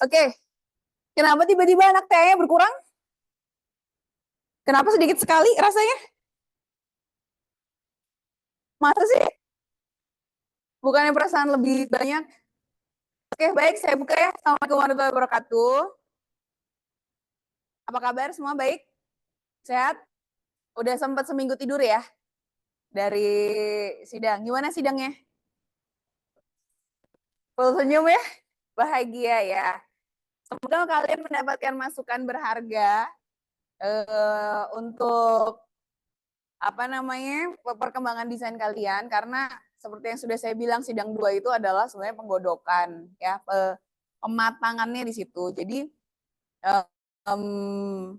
Oke. Kenapa tiba-tiba anak TA-nya berkurang? Kenapa sedikit sekali rasanya? Masa sih? Bukannya perasaan lebih banyak? Oke, baik. Saya buka ya. Assalamualaikum warahmatullahi wabarakatuh. Apa kabar? Semua baik? Sehat? Udah sempat seminggu tidur ya? Dari sidang. Gimana sidangnya? Full senyum ya? Bahagia ya? Semoga kalian mendapatkan masukan berharga untuk apa namanya perkembangan desain kalian, karena seperti yang sudah saya bilang sidang 2 itu adalah sebenarnya penggodokan ya, pematangannya di situ. Jadi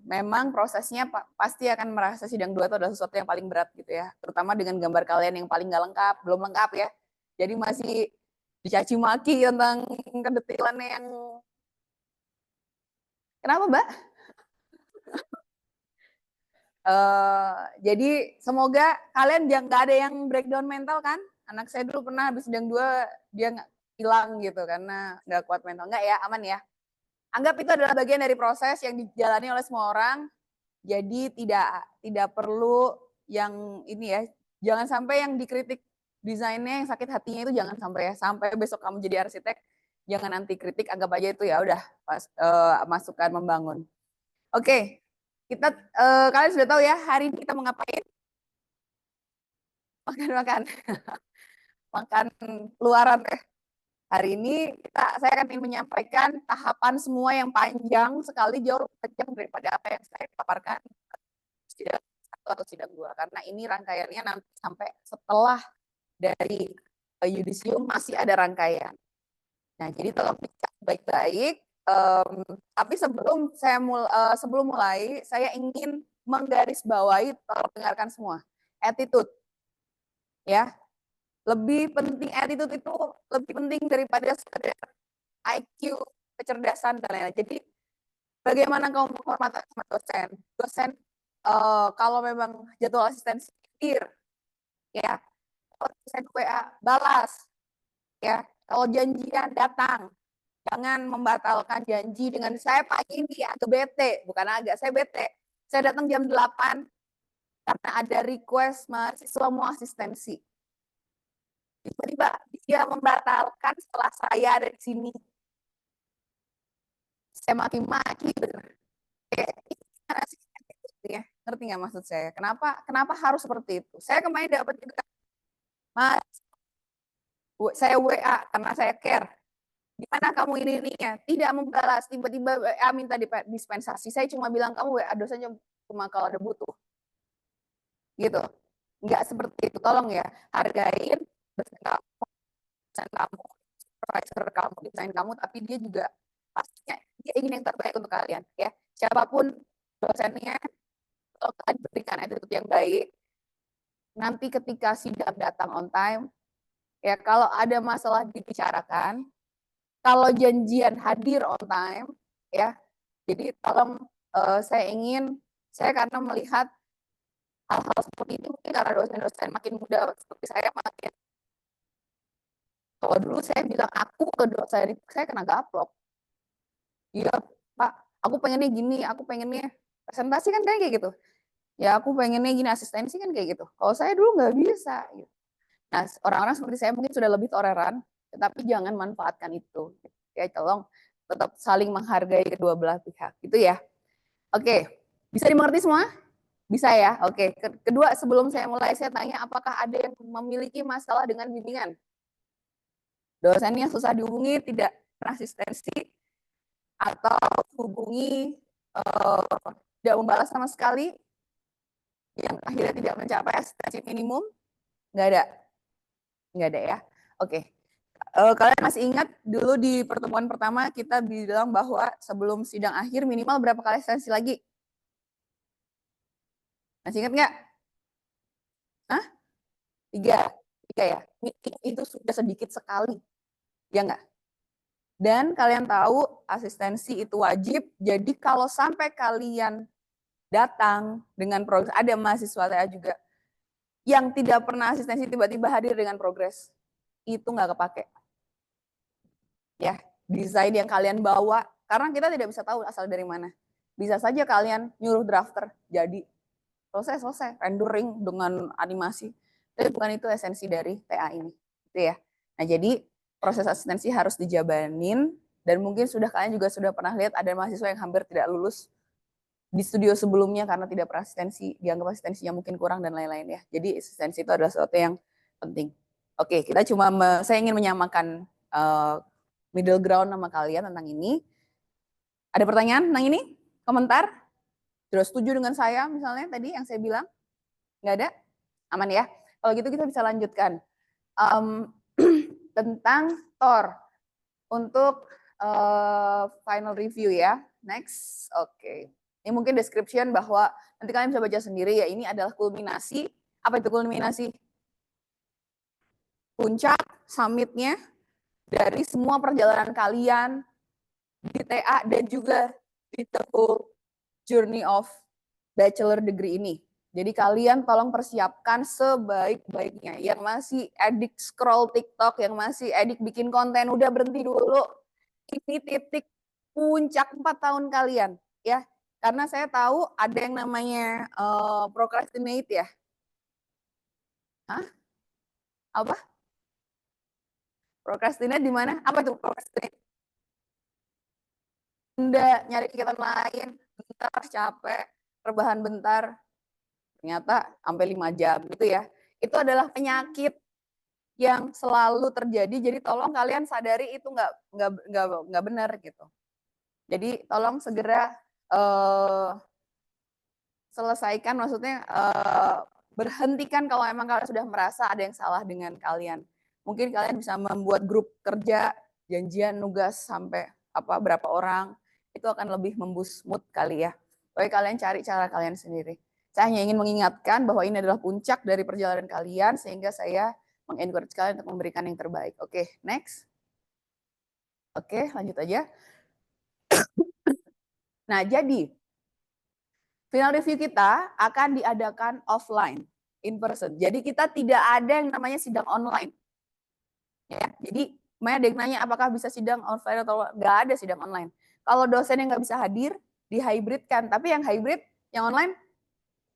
memang prosesnya pasti akan merasa sidang 2 itu adalah sesuatu yang paling berat gitu ya, terutama dengan gambar kalian yang paling nggak lengkap, belum lengkap ya. Jadi masih dicaci maki tentang kedetilannya yang kenapa Mbak? Jadi semoga kalian jangan nggak ada yang breakdown mental kan. Anak saya dulu pernah habis sidang 2 dia nggak hilang gitu karena nggak kuat mental. Nggak ya, aman ya. Anggap itu adalah bagian dari proses yang dijalani oleh semua orang. Jadi tidak perlu yang ini ya. Jangan sampai yang dikritik desainnya yang sakit hatinya itu jangan sampai ya. Sampai besok kamu jadi arsitek jangan anti kritik, anggap aja itu ya udah masukan membangun. Oke. Kita kalian sudah tahu ya hari ini kita mau ngapain? Makan makan luaran ya. Hari ini saya akan ingin menyampaikan tahapan semua yang panjang sekali, jauh lebih panjang daripada apa yang saya paparkan sidang 1 atau sidang 2, karena ini rangkaiannya nanti sampai setelah dari yudisium masih ada rangkaian. Nah, jadi tolong dicatat baik-baik. Tapi sebelum mulai, saya ingin menggarisbawahi, tolong dengarkan semua, attitude, ya. Lebih penting attitude itu lebih penting daripada sekedar IQ, kecerdasan dan lain-lain. Jadi bagaimana kamu menghormati sama dosen? Dosen kalau memang jadwal asistensi ya, kalau dosen WA balas, ya. Kalau janjian datang, jangan membatalkan janji dengan saya pagi ini agak bete, bukan agak, saya bete. Saya datang jam 8 karena ada request mahasiswa mau asistensi. Tiba-tiba dia membatalkan setelah saya ada di sini. Saya maki-maki bener. Ya, ngerti nggak maksud saya? Kenapa harus seperti itu? Saya kemarin dapat juga, Mas, saya WA karena saya care. Gimana kamu ini-ininya? Tidak membalas, tiba-tiba WA minta dispensasi. Saya cuma bilang kamu WA dosennya cuma kalau ada butuh. Gitu. Nggak seperti itu. Tolong ya, hargain dosen kamu, supervisor kamu, desain kamu, tapi dia juga pastinya dia ingin yang terbaik untuk kalian ya. Siapapun dosennya, kalau kalian berikan attitude yang baik, nanti ketika sidang datang on time, ya kalau ada masalah dibicarakan, kalau janjian hadir on time, ya. Jadi tolong saya karena melihat hal-hal seperti ini mungkin karena dosen-dosen makin muda seperti saya makin. Kalau dulu saya bilang aku ke dosen, saya kena gaplok. Iya Pak, aku pengennya gini, aku pengennya presentasi kan kayak gitu. Ya aku pengennya gini, asistensi kan kayak gitu. Kalau saya dulu nggak bisa. Gitu. Nah orang-orang seperti saya mungkin sudah lebih toleran, tetapi jangan manfaatkan itu. Ya tolong tetap saling menghargai kedua belah pihak. Itu ya. Oke, bisa dimengerti semua? Bisa ya? Oke. Kedua, sebelum saya mulai, saya tanya apakah ada yang memiliki masalah dengan bimbingan? Dosennya susah dihubungi, tidak asistensi, atau hubungi tidak membalas sama sekali, yang akhirnya tidak mencapai asistensi minimum? Nggak ada ya. Oke. Kalian masih ingat dulu di pertemuan pertama kita bilang bahwa sebelum sidang akhir minimal berapa kali asistensi lagi? Masih ingat nggak? Hah? 3 ya. Itu sudah sedikit sekali, ya nggak? Dan kalian tahu asistensi itu wajib. Jadi kalau sampai kalian datang dengan progres, ada mahasiswa saya juga yang tidak pernah asistensi tiba-tiba hadir dengan progres, itu nggak kepake. Ya, desain yang kalian bawa, karena kita tidak bisa tahu asal dari mana. Bisa saja kalian nyuruh drafter jadi selesai rendering dengan animasi, tapi bukan itu esensi dari TA ini, gitu ya. Nah, jadi proses asistensi harus dijabanin, dan mungkin kalian juga sudah pernah lihat ada mahasiswa yang hampir tidak lulus di studio sebelumnya karena tidak berasistensi, dianggap asistensinya mungkin kurang dan lain-lain ya. Jadi asistensi itu adalah sesuatu yang penting. Oke, saya ingin menyamakan middle ground sama kalian tentang ini. Ada pertanyaan tentang ini? Komentar? Sudah setuju dengan saya misalnya tadi yang saya bilang? Nggak ada? Aman ya? Kalau gitu kita bisa lanjutkan. Tentang TOR untuk final review ya. Next, oke. Ini mungkin description bahwa nanti kalian bisa baca sendiri ya, ini adalah kulminasi. Apa itu kulminasi? Puncak, summitnya dari semua perjalanan kalian di TA dan juga di the whole journey of bachelor degree ini. Jadi kalian tolong persiapkan sebaik-baiknya. Yang masih edik scroll TikTok, yang masih edik bikin konten, udah berhenti dulu. Ini titik puncak 4 tahun kalian ya. Karena saya tahu ada yang namanya procrastinate ya. Hah? Apa? Procrastinate di mana? Apa itu procrastinate? Tunda, nyari kegiatan lain, bentar capek, rebahan bentar, ternyata sampai 5 jam gitu ya. Itu adalah penyakit yang selalu terjadi. Jadi tolong kalian sadari itu nggak benar gitu. Jadi tolong segera selesaikan, maksudnya berhentikan kalau emang kalian sudah merasa ada yang salah dengan kalian. Mungkin kalian bisa membuat grup kerja, janjian nugas sampai berapa orang, itu akan lebih memboost mood kali ya. Pokoknya kalian cari cara kalian sendiri. Saya hanya ingin mengingatkan bahwa ini adalah puncak dari perjalanan kalian, sehingga saya mengencourage kalian untuk memberikan yang terbaik. Oke, next. Oke, lanjut aja. Nah, jadi final review kita akan diadakan offline, in person. Jadi kita tidak ada yang namanya sidang online. Ya, jadi ada yang nanya apakah bisa sidang offline atau nggak ada sidang online. Kalau dosen yang nggak bisa hadir, dihybridkan. Tapi yang hybrid, yang online,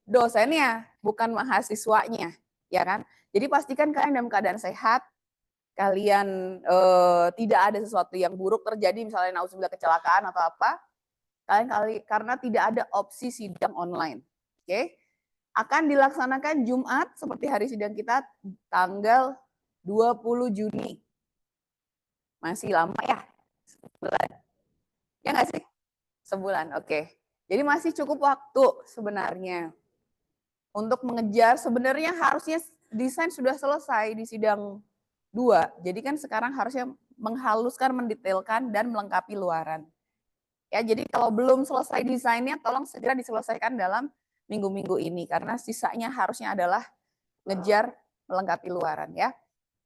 dosennya, bukan mahasiswanya. Ya kan? Jadi pastikan kalian dalam keadaan sehat, kalian tidak ada sesuatu yang buruk terjadi, misalnya nauzubillah kecelakaan atau apa, karena tidak ada opsi sidang online. Oke, akan dilaksanakan Jumat seperti hari sidang kita tanggal 20 Juni. Masih lama ya? Sebulan. Ya nggak sih? Sebulan, oke. Jadi masih cukup waktu sebenarnya untuk mengejar. Sebenarnya harusnya desain sudah selesai di sidang 2. Jadi kan sekarang harusnya menghaluskan, mendetailkan, dan melengkapi luaran. Ya, jadi kalau belum selesai desainnya, tolong segera diselesaikan dalam minggu-minggu ini, karena sisanya harusnya adalah ngejar melengkapi luaran ya.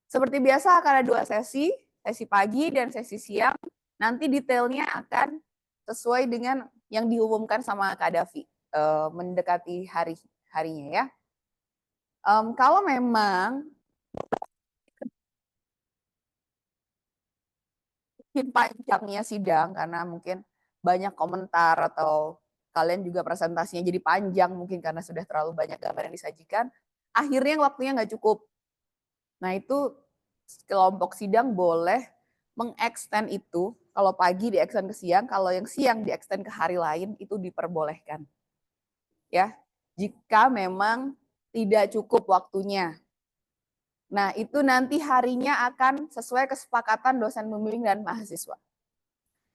Seperti biasa akan ada 2 sesi pagi dan sesi siang. Nanti detailnya akan sesuai dengan yang diumumkan sama Kak Davi mendekati harinya ya. Kalau memang mungkin panjangnya sidang karena mungkin banyak komentar atau kalian juga presentasinya jadi panjang mungkin karena sudah terlalu banyak gambar yang disajikan, akhirnya waktunya nggak cukup. Nah itu kelompok sidang boleh mengextend itu, kalau pagi di-extend ke siang, kalau yang siang di-extend ke hari lain itu diperbolehkan. Ya, jika memang tidak cukup waktunya. Nah, itu nanti harinya akan sesuai kesepakatan dosen pembimbing dan mahasiswa.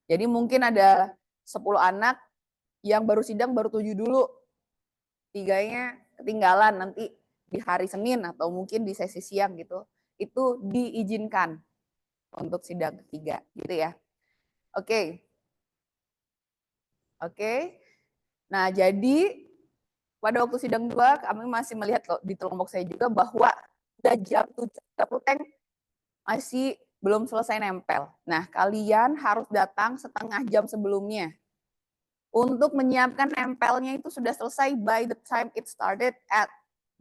Jadi mungkin ada 10 anak yang baru sidang baru 7 dulu. 3-nya ketinggalan nanti di hari Senin atau mungkin di sesi siang gitu. Itu diizinkan untuk sidang ketiga gitu ya. Oke. Oke. Nah, jadi pada waktu sidang 2 kami masih melihat di kelompok saya juga bahwa udah jam 7.30 masih belum selesai nempel. Nah, kalian harus datang setengah jam sebelumnya. Untuk menyiapkan nempelnya itu sudah selesai by the time it started at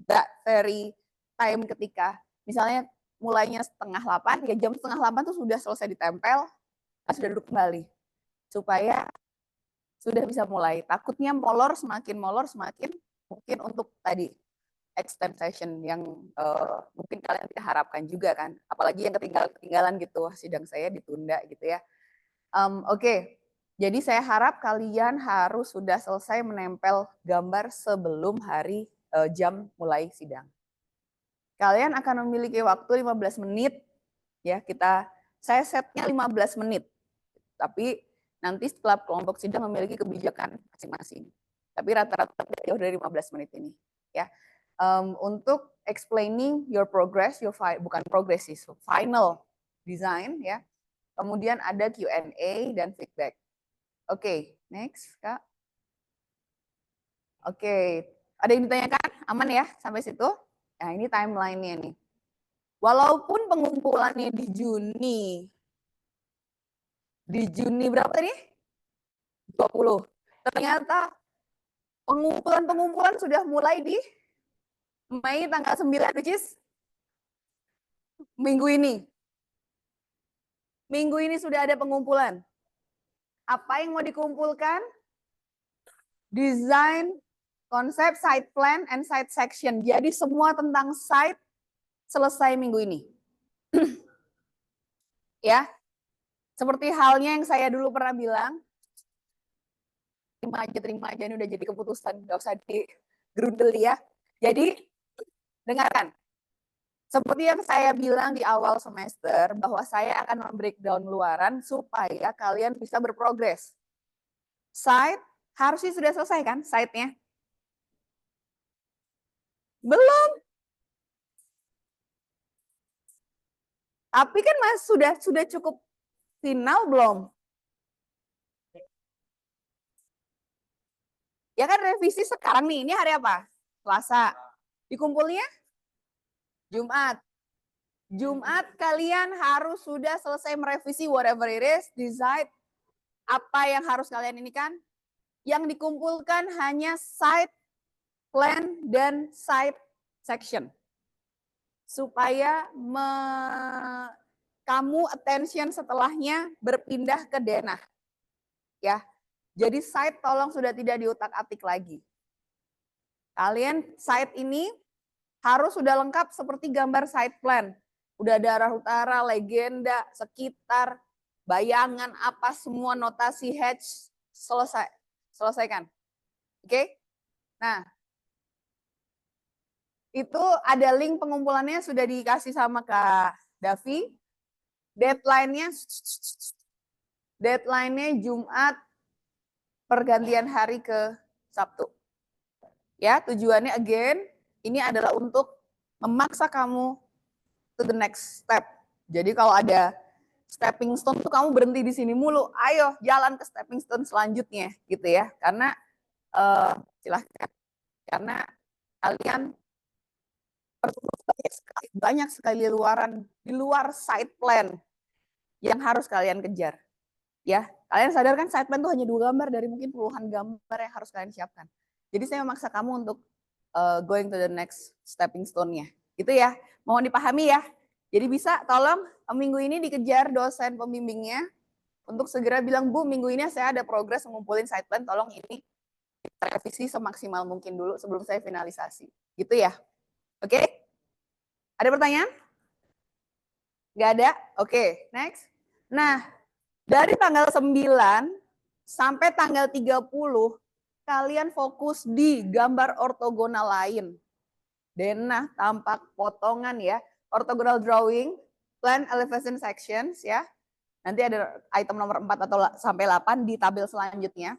that very time ketika misalnya mulainya 7:30, ya jam 7:30 tuh sudah selesai ditempel. Sudah duduk kembali. Supaya sudah bisa mulai. Takutnya molor semakin mungkin untuk tadi extend session yang mungkin kalian tidak harapkan juga kan. Apalagi yang ketinggalan gitu, sidang saya ditunda gitu ya. Oke. Jadi saya harap kalian harus sudah selesai menempel gambar sebelum hari jam mulai sidang. Kalian akan memiliki waktu 15 menit ya, saya setnya 15 menit. Tapi nanti setelah kelompok sidang memiliki kebijakan masing-masing. Tapi rata-rata jauh dari 15 menit ini ya. Untuk explaining your progress, bukan progress sih, final design ya. Kemudian ada Q&A dan feedback. Oke, next Kak. Oke, ada yang ditanyakan? Aman ya sampai situ? Nah, ini timeline-nya nih. Walaupun pengumpulannya di Juni berapa tadi? 20. Ternyata pengumpulan sudah mulai di Mei tanggal 9, which is minggu ini. Minggu ini sudah ada pengumpulan. Apa yang mau dikumpulkan? Desain, konsep, site plan, and site section. Jadi semua tentang site selesai minggu ini. Ya, seperti halnya yang saya dulu pernah bilang, terima aja, ini udah jadi keputusan, nggak usah digerundel ya. Jadi, dengarkan. Seperti yang saya bilang di awal semester, bahwa saya akan membreakdown luaran supaya kalian bisa berprogres. Site, harusnya sudah selesai kan site-nya? Belum. Tapi kan Mas sudah cukup final belum? Ya kan revisi sekarang nih, ini hari apa? Selasa. Dikumpulnya? Jumat. Jumat kalian harus sudah selesai merevisi whatever it is, decide apa yang harus kalian ini kan. Yang dikumpulkan hanya site plan dan site section. Supaya kamu attention setelahnya berpindah ke denah. Ya. Jadi site tolong sudah tidak diutak-atik lagi. Kalian site ini harus sudah lengkap seperti gambar site plan. Udah ada arah utara, legenda, sekitar, bayangan apa semua notasi hatch selesaikan. Oke? Nah, itu ada link pengumpulannya sudah dikasih sama Kak Davi. Deadline-nya Jumat pergantian hari ke Sabtu. Ya, tujuannya again ini adalah untuk memaksa kamu to the next step. Jadi kalau ada stepping stone tuh kamu berhenti di sini mulu. Ayo jalan ke stepping stone selanjutnya gitu ya. Karena silahkan. Karena kalian banyak sekali luaran di luar side plan yang harus kalian kejar. Ya, kalian sadar kan side plan itu hanya 2 gambar dari mungkin puluhan gambar yang harus kalian siapkan. Jadi saya memaksa kamu untuk going to the next stepping stone-nya. Gitu ya. Mohon dipahami ya. Jadi bisa tolong minggu ini dikejar dosen pembimbingnya untuk segera bilang, Bu, minggu ini saya ada progres mengumpulin side plan, tolong ini revisi semaksimal mungkin dulu sebelum saya finalisasi. Gitu ya. Oke? Ada pertanyaan? Nggak ada? Oke, next. Nah, dari tanggal 9 sampai tanggal 30, kalian fokus di gambar ortogonal lain. Denah, tampak, potongan ya. Orthogonal drawing, plan elevation sections ya. Nanti ada item nomor 4 atau sampai 8 di tabel selanjutnya.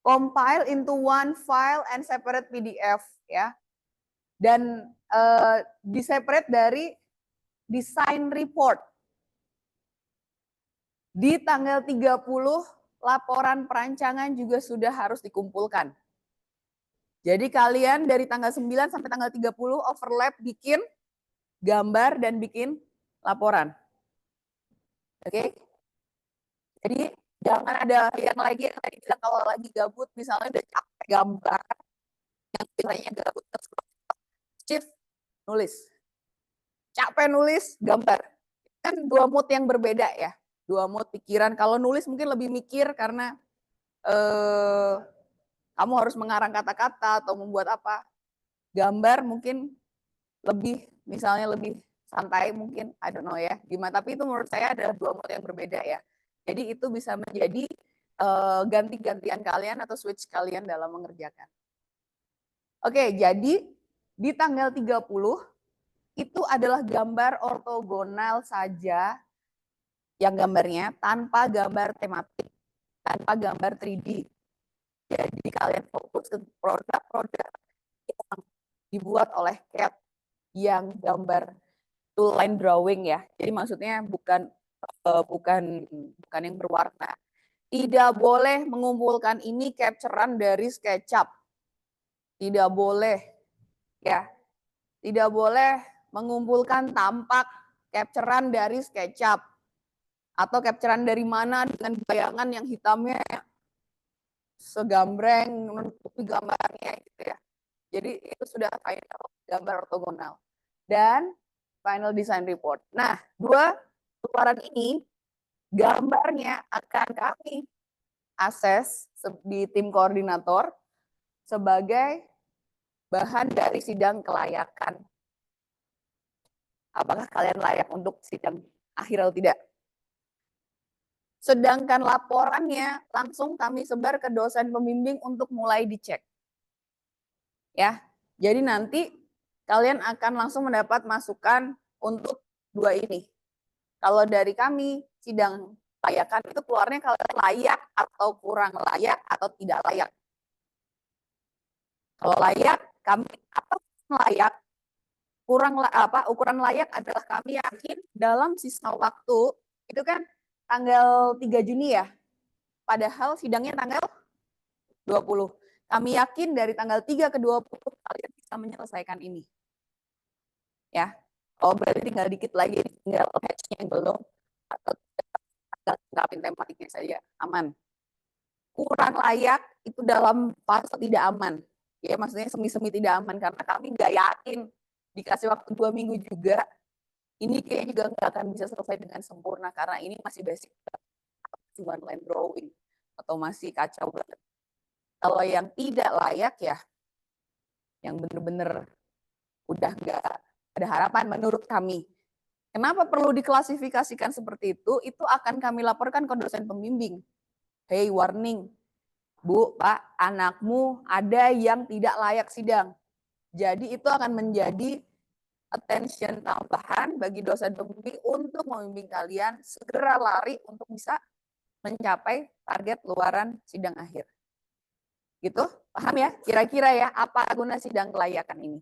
Compile into one file and separate PDF ya. Dan di-separate dari design report. Di tanggal 30 laporan perancangan juga sudah harus dikumpulkan. Jadi kalian dari tanggal 9 sampai tanggal 30 overlap bikin gambar dan bikin laporan. Oke? Jadi jangan ada yang lagi yang tadi bilang kalau lagi gabut misalnya udah capek gambar yang biasanya gabut terus shift nulis. Capek nulis gambar. Kan 2 mood yang berbeda ya. 2 mood pikiran. Kalau nulis mungkin lebih mikir karena kamu harus mengarang kata-kata atau membuat apa. Gambar mungkin lebih, misalnya lebih santai mungkin, I don't know ya, gimana. Tapi itu menurut saya adalah 2 mood yang berbeda ya. Jadi itu bisa menjadi ganti-gantian kalian atau switch kalian dalam mengerjakan. Oke, jadi di tanggal 30 itu adalah gambar ortogonal saja yang gambarnya tanpa gambar tematik, tanpa gambar 3D. Jadi kalian fokus ke produk-produk yang dibuat oleh CAT yang gambar tool line drawing ya. Jadi maksudnya bukan yang berwarna. Tidak boleh mengumpulkan ini capturean dari SketchUp. Tidak boleh ya. Tidak boleh mengumpulkan tampak capturean dari SketchUp atau capturean dari mana dengan bayangan yang hitamnya segambreng menutupi gambarnya gitu ya. Jadi itu sudah final gambar ortogonal dan final design report. Nah, 2 keluaran ini gambarnya akan kami akses di tim koordinator sebagai bahan dari sidang kelayakan. Apakah kalian layak untuk sidang akhir atau tidak? Sedangkan laporannya langsung kami sebar ke dosen pembimbing untuk mulai dicek. Ya, jadi nanti kalian akan langsung mendapat masukan untuk 2 ini. Kalau dari kami, sidang kelayakan itu keluarnya kalau layak atau kurang layak atau tidak layak. Kalau layak, kami apa layak, kurang ukuran layak adalah kami yakin dalam sisa waktu, itu kan tanggal 3 Juni ya, padahal sidangnya tanggal 20. Kami yakin dari tanggal 3 ke 20 kalian bisa menyelesaikan ini. Ya, berarti tinggal dikit lagi, tinggal hatch-nya yang belum, atau terapin tematiknya saja, aman. Kurang layak itu dalam fase tidak aman. Ya, maksudnya semi-semi tidak aman, karena kami nggak yakin dikasih waktu 2 minggu juga, ini kayaknya juga nggak akan bisa selesai dengan sempurna, karena ini masih basic, cuma line drawing, atau masih kacau banget. Kalau yang tidak layak ya, yang benar-benar udah nggak ada harapan menurut kami. Kenapa perlu diklasifikasikan seperti itu? Itu akan kami laporkan ke dosen pembimbing. Hey, warning, Bu, Pak, anakmu ada yang tidak layak sidang. Jadi itu akan menjadi attention tambahan bagi dosen pembimbing untuk membimbing kalian segera lari untuk bisa mencapai target luaran sidang akhir. Gitu, paham ya? Kira-kira ya apa guna sidang kelayakan ini.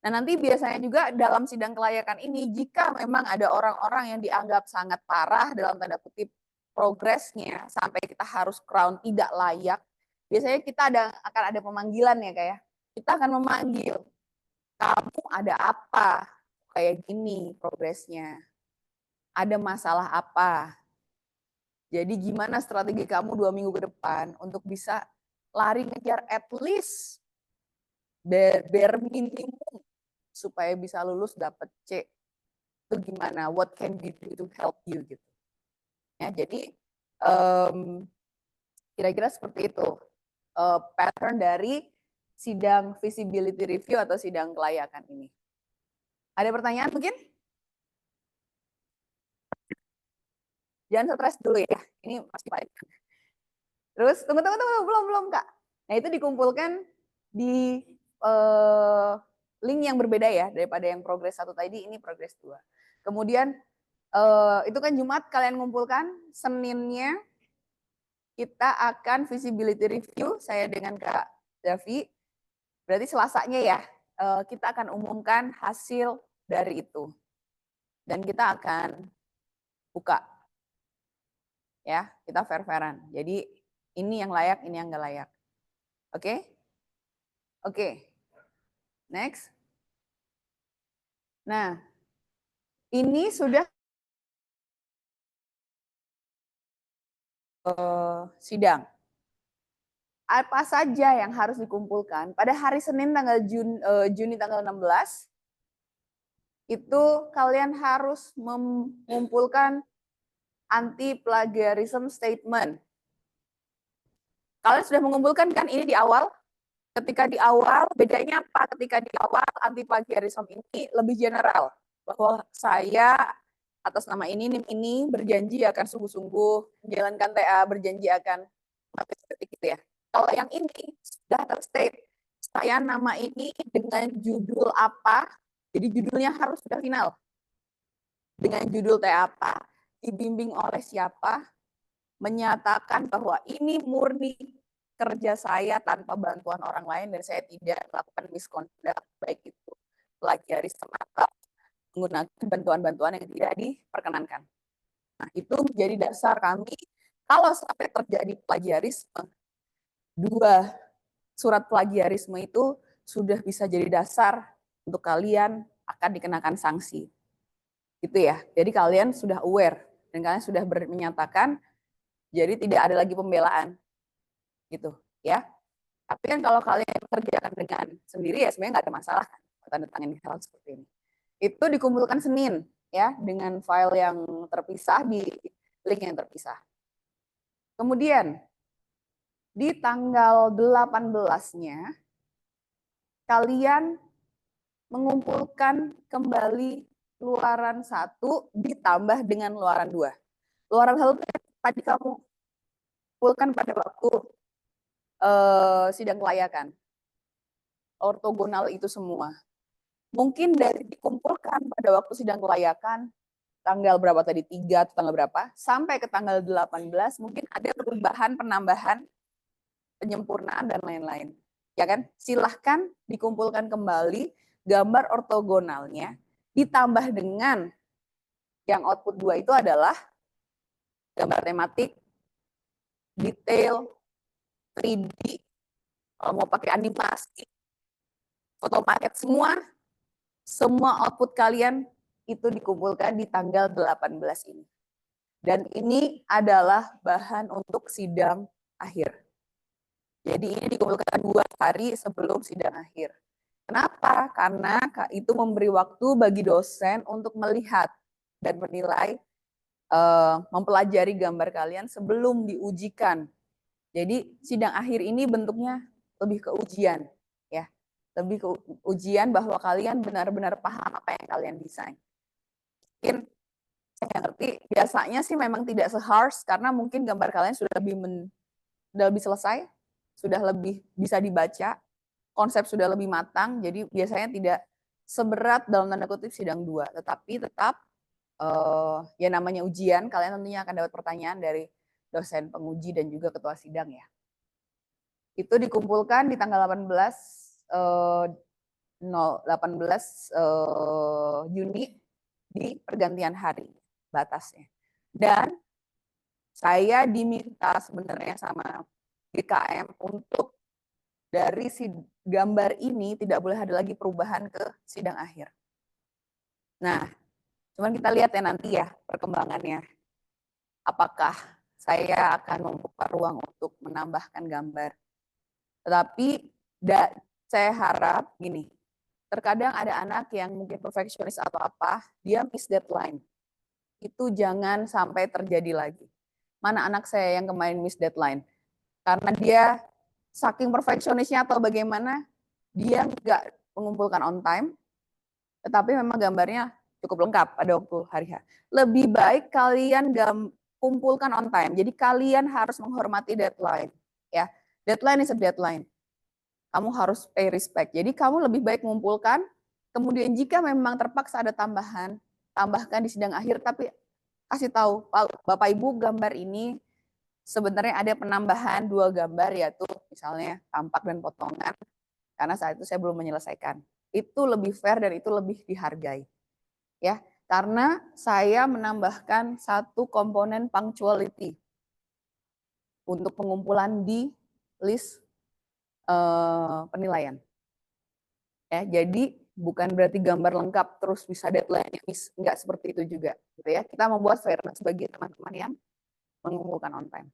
Nah, nanti biasanya juga dalam sidang kelayakan ini, jika memang ada orang-orang yang dianggap sangat parah dalam tanda kutip progresnya sampai kita harus crown tidak layak, biasanya kita akan ada pemanggilan ya kayak. Kita akan memanggil, kamu ada apa? Kayak gini progresnya. Ada masalah apa? Jadi gimana strategi kamu 2 minggu ke depan untuk bisa lari ngejar at least bare minimum supaya bisa lulus dapat C. Itu gimana? What can we do to help you gitu. Ya, jadi kira-kira seperti itu pattern dari sidang visibility review atau sidang kelayakan ini. Ada pertanyaan mungkin? Jangan stres dulu ya. Ini masih paling. Terus tunggu belum Kak. Nah, itu dikumpulkan di link yang berbeda ya daripada yang progres 1 tadi, ini progres 2. Kemudian itu kan Jumat kalian ngumpulkan, Seninnya kita akan visibility review, saya dengan Kak Davi. Berarti Selasanya ya, kita akan umumkan hasil dari itu. Dan kita akan buka. Ya, kita fair-fairan. Jadi ini yang layak, ini yang nggak layak. Oke? Oke. Next. Nah, ini sudah sidang. Apa saja yang harus dikumpulkan pada hari Senin tanggal Juni tanggal 16 itu kalian harus mengumpulkan anti-plagiarism statement. Kalian sudah mengumpulkan kan ini di awal? Ketika di awal, bedanya apa? Ketika di awal anti-plagiarism ini lebih general. Bahwa saya atas nama ini berjanji akan sungguh-sungguh menjalankan TA, berjanji akan seperti gitu ya. Kalau yang ini sudah terstate, saya nama ini dengan judul apa, jadi judulnya harus sudah final. Dengan judul TA apa, dibimbing oleh siapa, menyatakan bahwa ini murni kerja saya tanpa bantuan orang lain dan saya tidak melakukan misconduct, baik itu plagiarisme atau menggunakan bantuan-bantuan yang tidak diperkenankan. Nah, itu menjadi dasar kami kalau sampai terjadi plagiarisme, 2 surat plagiarisme itu sudah bisa jadi dasar untuk kalian akan dikenakan sanksi. Gitu ya. Jadi kalian sudah aware dan kalian sudah menyatakan, jadi tidak ada lagi pembelaan. Gitu ya. Tapi kan kalau kalian kerjakan dengan sendiri ya sebenarnya nggak ada masalah kan, tanda tangan di hal seperti ini. Itu dikumpulkan Senin ya dengan file yang terpisah di link yang terpisah. Kemudian di tanggal 18-nya kalian mengumpulkan kembali luaran 1 ditambah dengan luaran 2. Luaran 1 tadi kamu kumpulkan pada waktu sidang kelayakan. Ortogonal itu semua. Mungkin dari dikumpulkan pada waktu sidang kelayakan, tanggal berapa tadi, 3 atau tanggal berapa, sampai ke tanggal 18, mungkin ada perubahan, penambahan, penyempurnaan, dan lain-lain. Ya kan? Silahkan dikumpulkan kembali gambar ortogonalnya, ditambah dengan yang output 2 itu adalah gambar tematik, detail, 3D, kalau mau pakai animasi, foto paket, semua output kalian itu dikumpulkan di tanggal 18 ini. Dan ini adalah bahan untuk sidang akhir. Jadi ini dikumpulkan 2 hari sebelum sidang akhir. Kenapa? Karena itu memberi waktu bagi dosen untuk melihat dan menilai, mempelajari gambar kalian sebelum diujikan. Jadi sidang akhir ini bentuknya lebih ke ujian, ya, lebih ke ujian bahwa kalian benar-benar paham apa yang kalian desain. Mungkin saya ngerti, biasanya sih memang tidak se-harsh karena mungkin gambar kalian sudah lebih selesai, sudah lebih bisa dibaca, konsep sudah lebih matang, jadi biasanya tidak seberat dalam tanda kutip sidang 2, tetapi tetap ya namanya ujian, kalian tentunya akan dapat pertanyaan dari dosen penguji dan juga ketua sidang ya. Itu dikumpulkan di tanggal 18 Juni di pergantian hari batasnya. Dan saya diminta sebenarnya sama GKM untuk dari si gambar ini tidak boleh ada lagi perubahan ke sidang akhir. Nah, cuman kita lihat ya nanti ya perkembangannya. Apakah saya akan membuka ruang untuk menambahkan gambar. Tetapi saya harap gini, terkadang ada anak yang mungkin perfeksionis atau apa, dia miss deadline. Itu jangan sampai terjadi lagi. Mana anak saya yang kemarin miss deadline? Karena dia saking perfeksionisnya atau bagaimana, dia nggak mengumpulkan on time, tetapi memang gambarnya cukup lengkap pada waktu hari H. Lebih baik kalian kumpulkan on time. Jadi kalian harus menghormati deadline. Ya, deadline is a deadline. Kamu harus pay respect. Jadi kamu lebih baik mengumpulkan, kemudian jika memang terpaksa ada tambahan, tambahkan di sidang akhir, tapi kasih tahu, Bapak Ibu gambar ini sebenarnya ada penambahan 2 gambar, yaitu misalnya tampak dan potongan, karena saat itu saya belum menyelesaikan. Itu lebih fair dan itu lebih dihargai. Ya, karena saya menambahkan 1 komponen punctuality untuk pengumpulan di list penilaian. Ya, jadi bukan berarti gambar lengkap terus bisa deadline, enggak seperti itu juga, gitu ya. Kita membuat fairness bagi teman-teman yang mengumpulkan on time.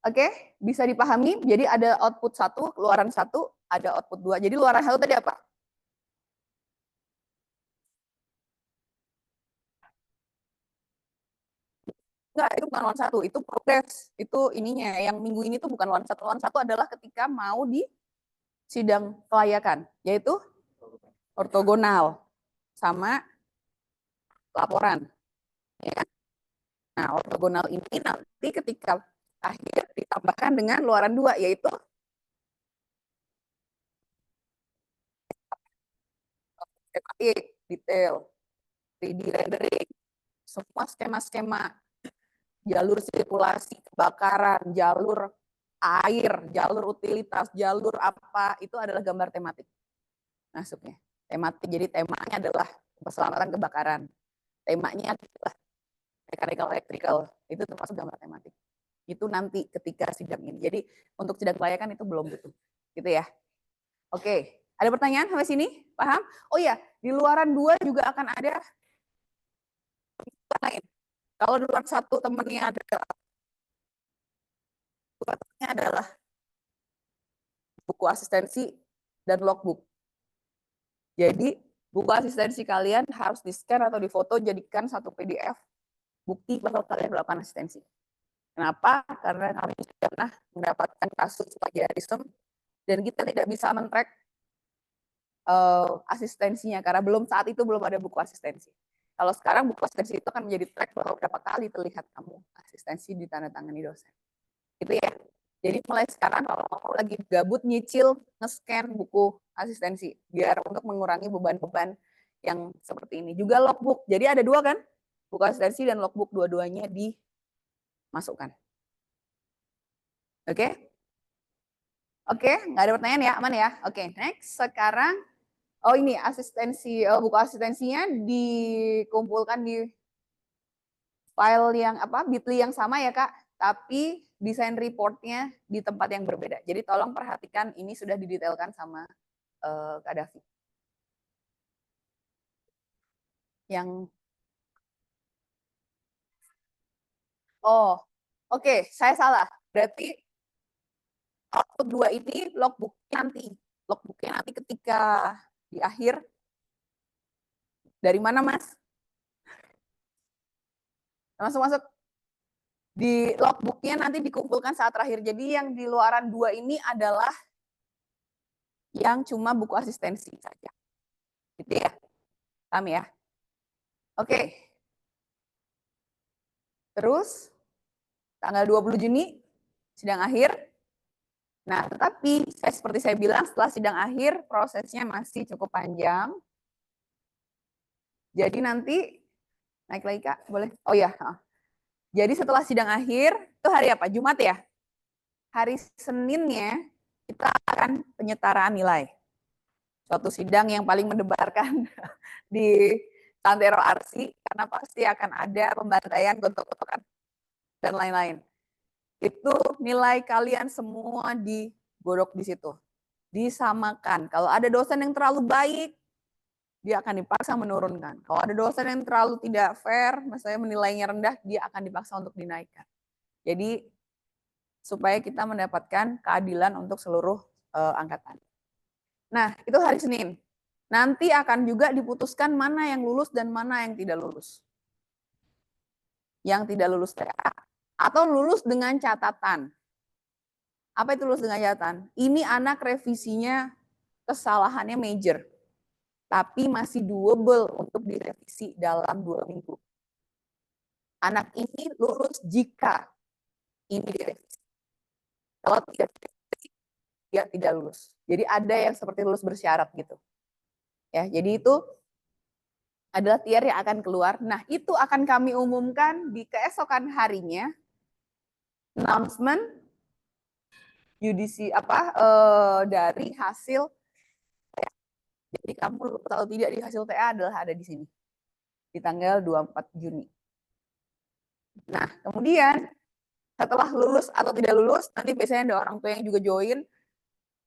Oke, bisa dipahami? Jadi ada output 1, keluaran 1, ada output 2. Jadi luaran 1 tadi apa? Enggak, itu bukan lawan satu, itu progres. Itu ininya, yang minggu ini tuh bukan lawan satu. Lawan satu adalah ketika mau di sidang kelayakan, yaitu ortogonal sama laporan. Ya. Nah, ortogonal ini nanti ketika akhir ditambahkan dengan luaran dua, yaitu detail, 3D rendering, semua skema-skema jalur sirkulasi, kebakaran, jalur air, jalur utilitas, jalur apa, itu adalah gambar tematik masuknya. Tematik, jadi temanya adalah keselamatan kebakaran. Temanya adalah mechanical electrical, itu termasuk gambar tematik. Itu nanti ketika sidang ini. Jadi untuk sidang kelayakan itu belum butuh. Gitu ya. Oke, ada pertanyaan sampai sini? Paham? Oh iya, di luaran dua juga akan ada lain. Kalau di luar satu temennya adalah buku asistensi dan logbook. Jadi buku asistensi kalian harus di-scan atau difoto, jadikan satu PDF bukti bahwa kalian melakukan asistensi. Kenapa? Karena kami pernah mendapatkan kasus plagiarisme dan kita tidak bisa men-track asistensinya karena saat itu belum ada buku asistensi. Kalau sekarang buku asistensi itu akan menjadi track bahwa berapa kali terlihat kamu asistensi ditandatangani dosen. Gitu ya. Jadi mulai sekarang kalau mau lagi gabut nyicil nge-scan buku asistensi biar untuk mengurangi beban-beban yang seperti ini. Juga logbook. Jadi ada dua kan? Buku asistensi dan logbook dua-duanya dimasukkan. Oke? Oke, nggak ada pertanyaan ya, aman ya? Oke, next. Sekarang, oh ini asistensi, buku asistensinya dikumpulkan di file yang apa, bitly yang sama ya Kak, tapi desain reportnya di tempat yang berbeda. Jadi tolong perhatikan, ini sudah didetailkan sama Kak Davi. Yang, oh, oke, saya salah. Berarti output 2 ini logbooknya nanti ketika di akhir. Dari mana Mas? Langsung masuk. Di logbooknya nanti dikumpulkan saat terakhir. Jadi yang di luaran 2 ini adalah yang cuma buku asistensi saja. Gitu ya. Paham ya? Oke. Terus tanggal 20 Juni sidang akhir. Nah, tetapi seperti saya bilang setelah sidang akhir prosesnya masih cukup panjang. Jadi nanti naik lagi Kak, boleh? Oh ya. Jadi setelah sidang akhir itu hari apa? Jumat ya? Hari Seninnya kita akan penyetaraan nilai. Suatu sidang yang paling mendebarkan di Santero Arsi karena pasti akan ada pembantaian, gontok-gontokan dan lain-lain. Itu nilai kalian semua digodok di situ. Disamakan. Kalau ada dosen yang terlalu baik, dia akan dipaksa menurunkan. Kalau ada dosen yang terlalu tidak fair, misalnya menilainya rendah, dia akan dipaksa untuk dinaikkan. Jadi supaya kita mendapatkan keadilan untuk seluruh angkatan. Nah, itu hari Senin. Nanti akan juga diputuskan mana yang lulus dan mana yang tidak lulus. Yang tidak lulus TA atau lulus dengan catatan. Apa itu lulus dengan catatan? Ini anak revisinya kesalahannya major, tapi masih doable untuk direvisi dalam 2 minggu. Anak ini lulus jika ini direvisi. Kalau tidak direvisi, dia tidak lulus. Jadi ada yang seperti lulus bersyarat gitu. Ya, jadi itu adalah tier yang akan keluar. Nah, itu akan kami umumkan di keesokan harinya. Announcement dari hasil. Jadi kamu kalau tidak di hasil TA adalah ada di sini. Di tanggal 24 Juni. Nah, kemudian setelah lulus atau tidak lulus, nanti biasanya ada orang tua yang juga join.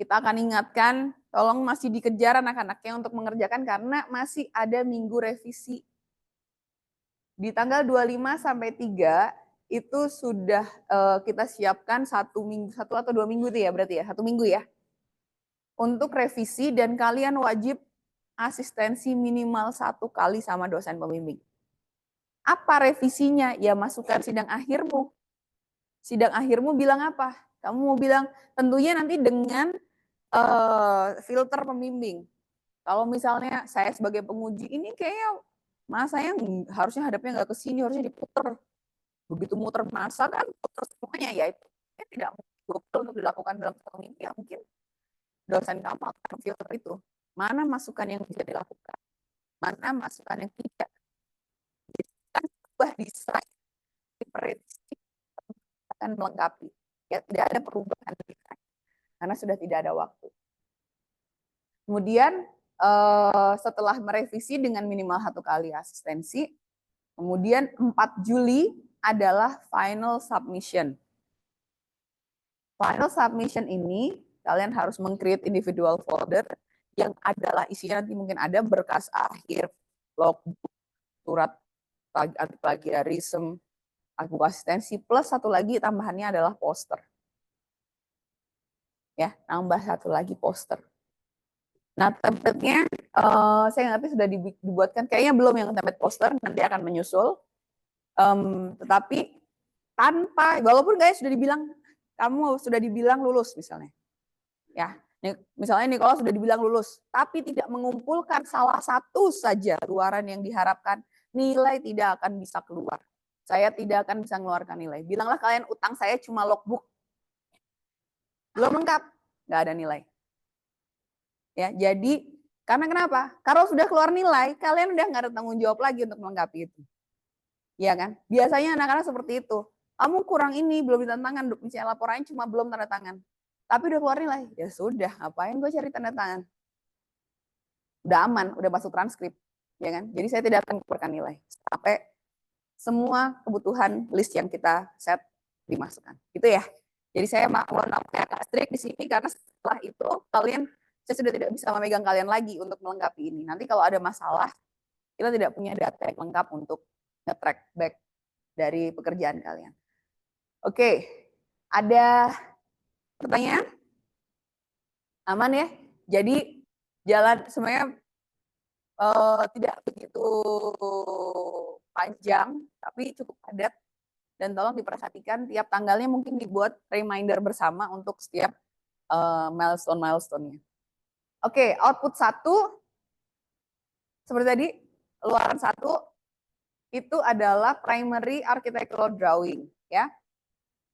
Kita akan ingatkan, tolong masih dikejar anak-anaknya untuk mengerjakan karena masih ada minggu revisi. Di tanggal 25 sampai 3 itu sudah kita siapkan 1 atau 2 minggu itu ya berarti ya, 1 minggu ya. Untuk revisi dan kalian wajib asistensi minimal 1 kali sama dosen pembimbing. Apa revisinya? Ya masukkan sidang akhirmu. Sidang akhirmu bilang apa? Kamu mau bilang tentunya nanti dengan filter pembimbing. Kalau misalnya saya sebagai penguji ini kayaknya masa yang harusnya hadapnya nggak ke sini, harusnya diputer. Begitu muter masa kan puter semuanya, ya itu tidak betul untuk dilakukan dalam satu minggu. Ya mungkin dosen kamu akan filter itu. Mana masukan yang bisa dilakukan, mana masukan yang tidak. Kan ubah desain, prediksi akan melengkapi. Ya tidak ada perubahan desain karena sudah tidak ada waktu. Kemudian setelah merevisi dengan minimal 1 kali asistensi, kemudian 4 Juli adalah final submission. Final submission ini kalian harus meng-create individual folder yang adalah isinya nanti mungkin ada berkas akhir, logbook, surat anti plagiarisme, buku asistensi, plus satu lagi tambahannya adalah poster. Ya, tambah satu lagi poster. Nah, template-nya saya ngerti sudah dibuatkan, kayaknya belum yang template poster, nanti akan menyusul. Tetapi tanpa, walaupun guys sudah dibilang, kamu sudah dibilang lulus misalnya. Ya, misalnya Nicola sudah dibilang lulus, tapi tidak mengumpulkan salah satu saja luaran yang diharapkan, nilai tidak akan bisa keluar. Saya tidak akan bisa mengeluarkan nilai. Bilanglah kalian utang saya cuma logbook. Belum lengkap, nggak ada nilai. Ya, jadi karena kenapa? Kalau sudah keluar nilai, kalian udah nggak ada tanggung jawab lagi untuk melengkapi itu. Iya kan? Biasanya anak-anak seperti itu. Kamu kurang ini, belum ditanda tangan, misalnya laporannya cuma belum tanda tangan. Tapi udah keluar nilai, ya sudah, ngapain gue cari tanda tangan? Udah aman, udah masuk transkrip, ya kan? Jadi saya tidak akan keluarkan nilai sampai semua kebutuhan list yang kita set dimasukkan. Gitu ya. Jadi saya mohon maaf agak strict di sini karena setelah itu kalian, saya sudah tidak bisa memegang kalian lagi untuk melengkapi ini. Nanti kalau ada masalah, kita tidak punya data yang lengkap untuk nge-track back dari pekerjaan kalian. Oke, ada pertanyaan? Aman ya? Jadi jalan semuanya tidak begitu panjang, tapi cukup padat. Dan tolong diperhatikan tiap tanggalnya mungkin dibuat reminder bersama untuk setiap milestone-milestone-nya. Oke, output 1, seperti tadi, luaran 1, itu adalah primary architectural drawing, ya,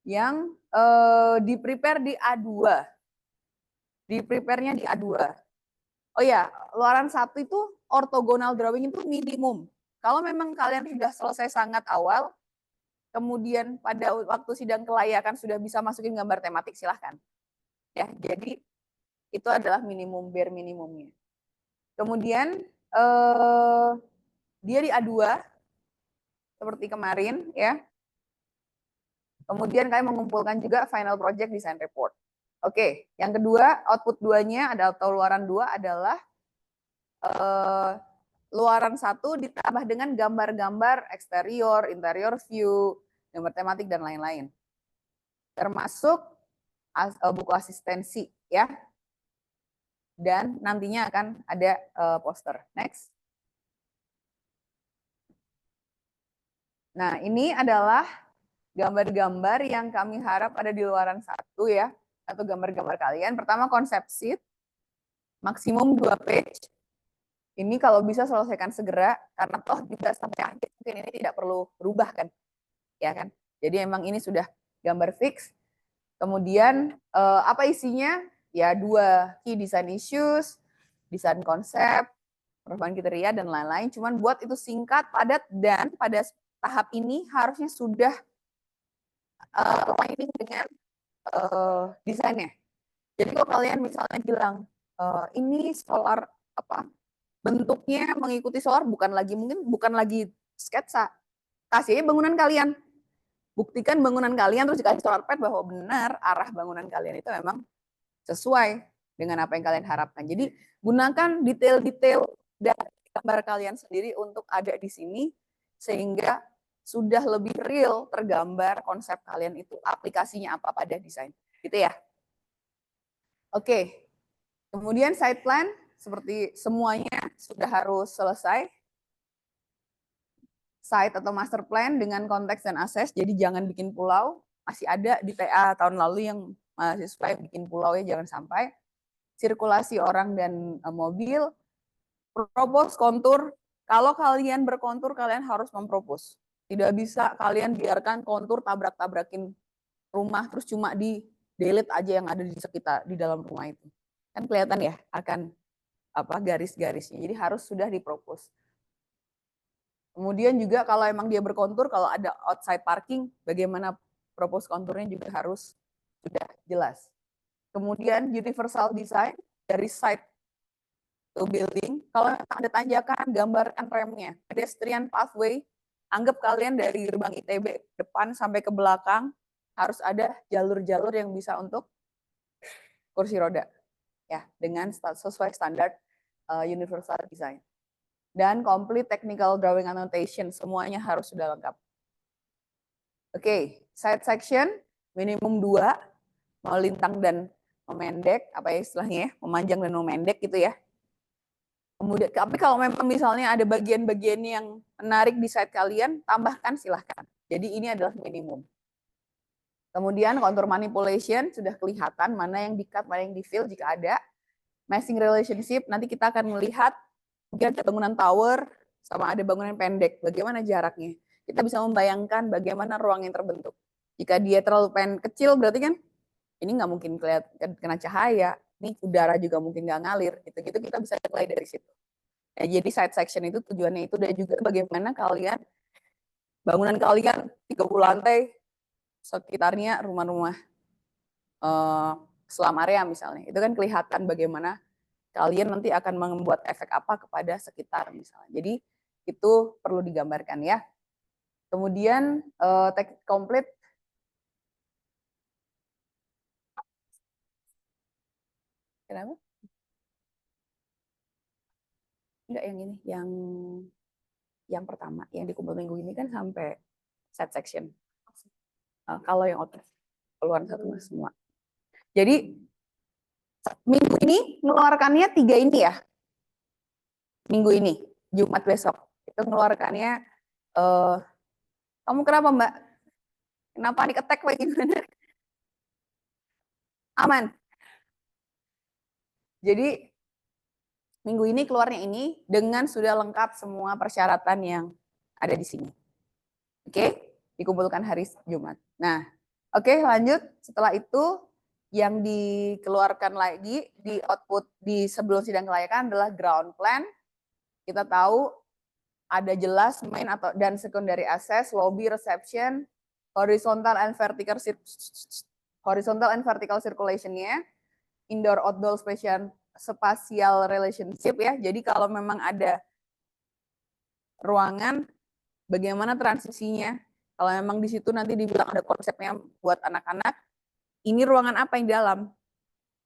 yang di-prepare di A2. Di-prepare-nya di A2. Oh ya, luaran 1 itu orthogonal drawing itu minimum. Kalau memang kalian sudah selesai sangat awal, kemudian pada waktu sidang kelayakan sudah bisa masukin gambar tematik, silahkan. Ya, jadi itu adalah minimum, bare minimumnya. Kemudian dia di A2 seperti kemarin, ya. Kemudian kalian mengumpulkan juga final project design report. Oke, yang kedua, output 2-nya atau luaran 2 adalah luaran 1 ditambah dengan gambar-gambar eksterior, interior view, gambar tematik, dan lain-lain. Termasuk buku asistensi, ya. Dan nantinya akan ada poster. Next. Nah, ini adalah gambar-gambar yang kami harap ada di luaran 1, ya. Atau gambar-gambar kalian. Pertama, konsep sheet. Maksimum 2 page. Ini kalau bisa selesaikan segera, karena toh juga sampai akhir mungkin ini tidak perlu berubah kan, ya kan? Jadi emang ini sudah gambar fix. Kemudian apa isinya? Ya 2 key design issues, desain konsep, perubahan kriteria dan lain-lain. Cuman buat itu singkat, padat, dan pada tahap ini harusnya sudah aligning dengan desainnya. Jadi kalau kalian misalnya bilang ini solar apa? Bentuknya mengikuti solar, bukan lagi sketsa. Kasih aja bangunan kalian. Buktikan bangunan kalian terus dikasih solar pad bahwa benar arah bangunan kalian itu memang sesuai dengan apa yang kalian harapkan. Jadi gunakan detail-detail dari gambar kalian sendiri untuk ada di sini sehingga sudah lebih real tergambar konsep kalian itu aplikasinya apa pada desain. Gitu ya. Oke. Kemudian side plan seperti semuanya sudah harus selesai. site atau master plan dengan konteks dan akses. Jadi jangan bikin pulau. Masih ada di TA tahun lalu yang mahasiswa yang bikin pulau ya, jangan sampai. Sirkulasi orang dan mobil. Propose kontur. Kalau kalian berkontur, kalian harus mempropos. Tidak bisa kalian biarkan kontur tabrak-tabrakin rumah terus cuma di delete aja yang ada di sekitar di dalam rumah itu. Kan kelihatan ya akan apa garis-garisnya. Jadi harus sudah dipropos. Kemudian juga kalau emang dia berkontur, kalau ada outside parking, bagaimana propose konturnya juga harus sudah jelas. Kemudian universal design dari site to building. Kalau ada tanjakan, gambarkan remnya. Pedestrian pathway, anggap kalian dari gerbang ITB depan sampai ke belakang harus ada jalur-jalur yang bisa untuk kursi roda, ya, dengan sesuai standar universal design. Dan complete technical drawing annotation, semuanya harus sudah lengkap. Oke, side section minimum 2, mau lintang dan memendek, apa ya istilahnya ya, memanjang dan memendek gitu ya. Kemudian, tapi kalau memang misalnya ada bagian-bagian yang menarik di side kalian, tambahkan silahkan. Jadi ini adalah minimum. Kemudian contour manipulation sudah kelihatan mana yang di-cut, mana yang di-fill jika ada. Massing relationship, nanti kita akan melihat mungkin ada bangunan tower sama ada bangunan pendek. Bagaimana jaraknya? Kita bisa membayangkan bagaimana ruang yang terbentuk. Jika dia terlalu kecil, berarti kan ini nggak mungkin kena cahaya. Ini udara juga mungkin nggak ngalir. Gitu-gitu kita bisa mulai dari situ. Nah, jadi side section itu tujuannya itu dan juga bagaimana kalian bangunan kalian 30 lantai sekitarnya rumah-rumah selam area misalnya. Itu kan kelihatan bagaimana kalian nanti akan membuat efek apa kepada sekitar misalnya. Jadi itu perlu digambarkan ya. Kemudian text complete. Kenapa? Enggak yang ini, yang pertama, yang di kumpul minggu ini kan sampai set section. Kalau yang outlet keluar satu semua. Jadi minggu ini mengeluarkannya 3 ini ya. Minggu ini, Jumat besok. Itu mengeluarkannya, kamu kenapa Mbak? Kenapa diketek kayak gimana? Aman. Jadi minggu ini keluarnya ini dengan sudah lengkap semua persyaratan yang ada di sini. Oke, dikumpulkan hari Jumat. Nah, oke lanjut. Setelah itu yang dikeluarkan lagi di output di sebelum sidang kelayakan adalah ground plan. Kita tahu ada jelas main atau dan secondary access, lobby, reception, horizontal and vertical circulation-nya, indoor outdoor spatial relationship ya. Jadi kalau memang ada ruangan, bagaimana transisinya? Kalau memang di situ nanti dibilang ada konsepnya buat anak-anak, ini ruangan apa yang di dalam?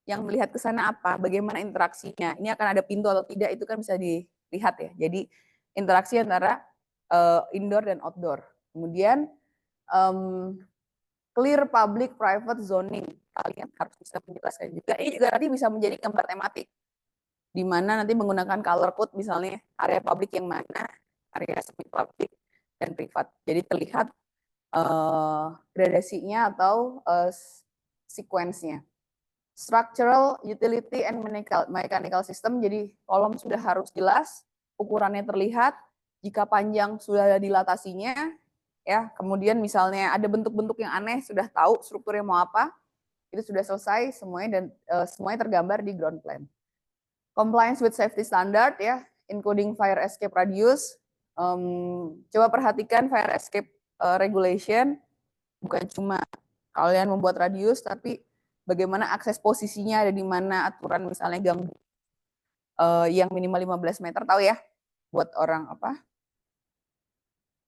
Yang melihat ke sana apa? Bagaimana interaksinya? Ini akan ada pintu atau tidak? Itu kan bisa dilihat ya. Jadi interaksi antara indoor dan outdoor. Kemudian clear public private zoning. Kalian harus bisa menjelaskan juga. Ini juga nanti bisa menjadi gambar tematik. Di mana nanti menggunakan color code misalnya area publik yang mana, area semi publik dan privat. Jadi terlihat gradasinya atau sequence-nya. Structural, utility, and mechanical system. Jadi kolom sudah harus jelas, ukurannya terlihat. Jika panjang sudah ada dilatasinya, ya. Kemudian misalnya ada bentuk-bentuk yang aneh, sudah tahu strukturnya mau apa. Itu sudah selesai semuanya dan semuanya tergambar di ground plan. Compliance with safety standard ya, including fire escape radius. Coba perhatikan fire escape regulation, bukan cuma kalian membuat radius, tapi bagaimana akses posisinya ada di mana, aturan misalnya gang yang minimal 15 meter, tahu ya, buat orang apa,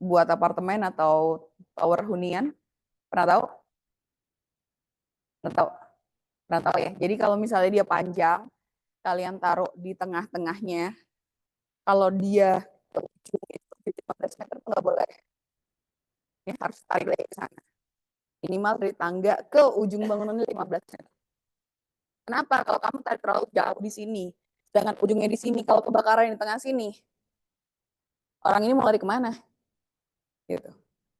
buat apartemen atau tower hunian, pernah tahu? Pernah tahu ya. Jadi kalau misalnya dia panjang, kalian taruh di tengah-tengahnya, kalau dia 15 meter itu nggak boleh. Ini harus tarik lagi ke sana. Minimal dari tangga ke ujung bangunannya 15 meter. Kenapa? Kalau kamu tarik terlalu jauh di sini, sedangkan ujungnya di sini, kalau kebakaran di tengah sini, orang ini mau lari kemana? gitu.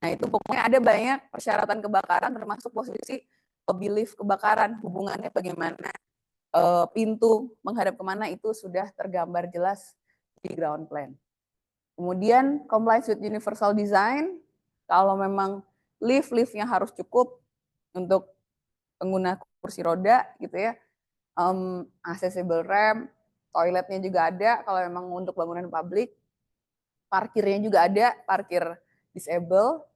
Nah itu pokoknya ada banyak persyaratan kebakaran termasuk posisi belief kebakaran, hubungannya bagaimana, pintu menghadap kemana itu sudah tergambar jelas di ground plan. Kemudian compliance with universal design, kalau memang liftnya harus cukup untuk pengguna kursi roda gitu ya, accessible ramp, toiletnya juga ada kalau memang untuk bangunan publik, parkirnya juga ada, parkir disable,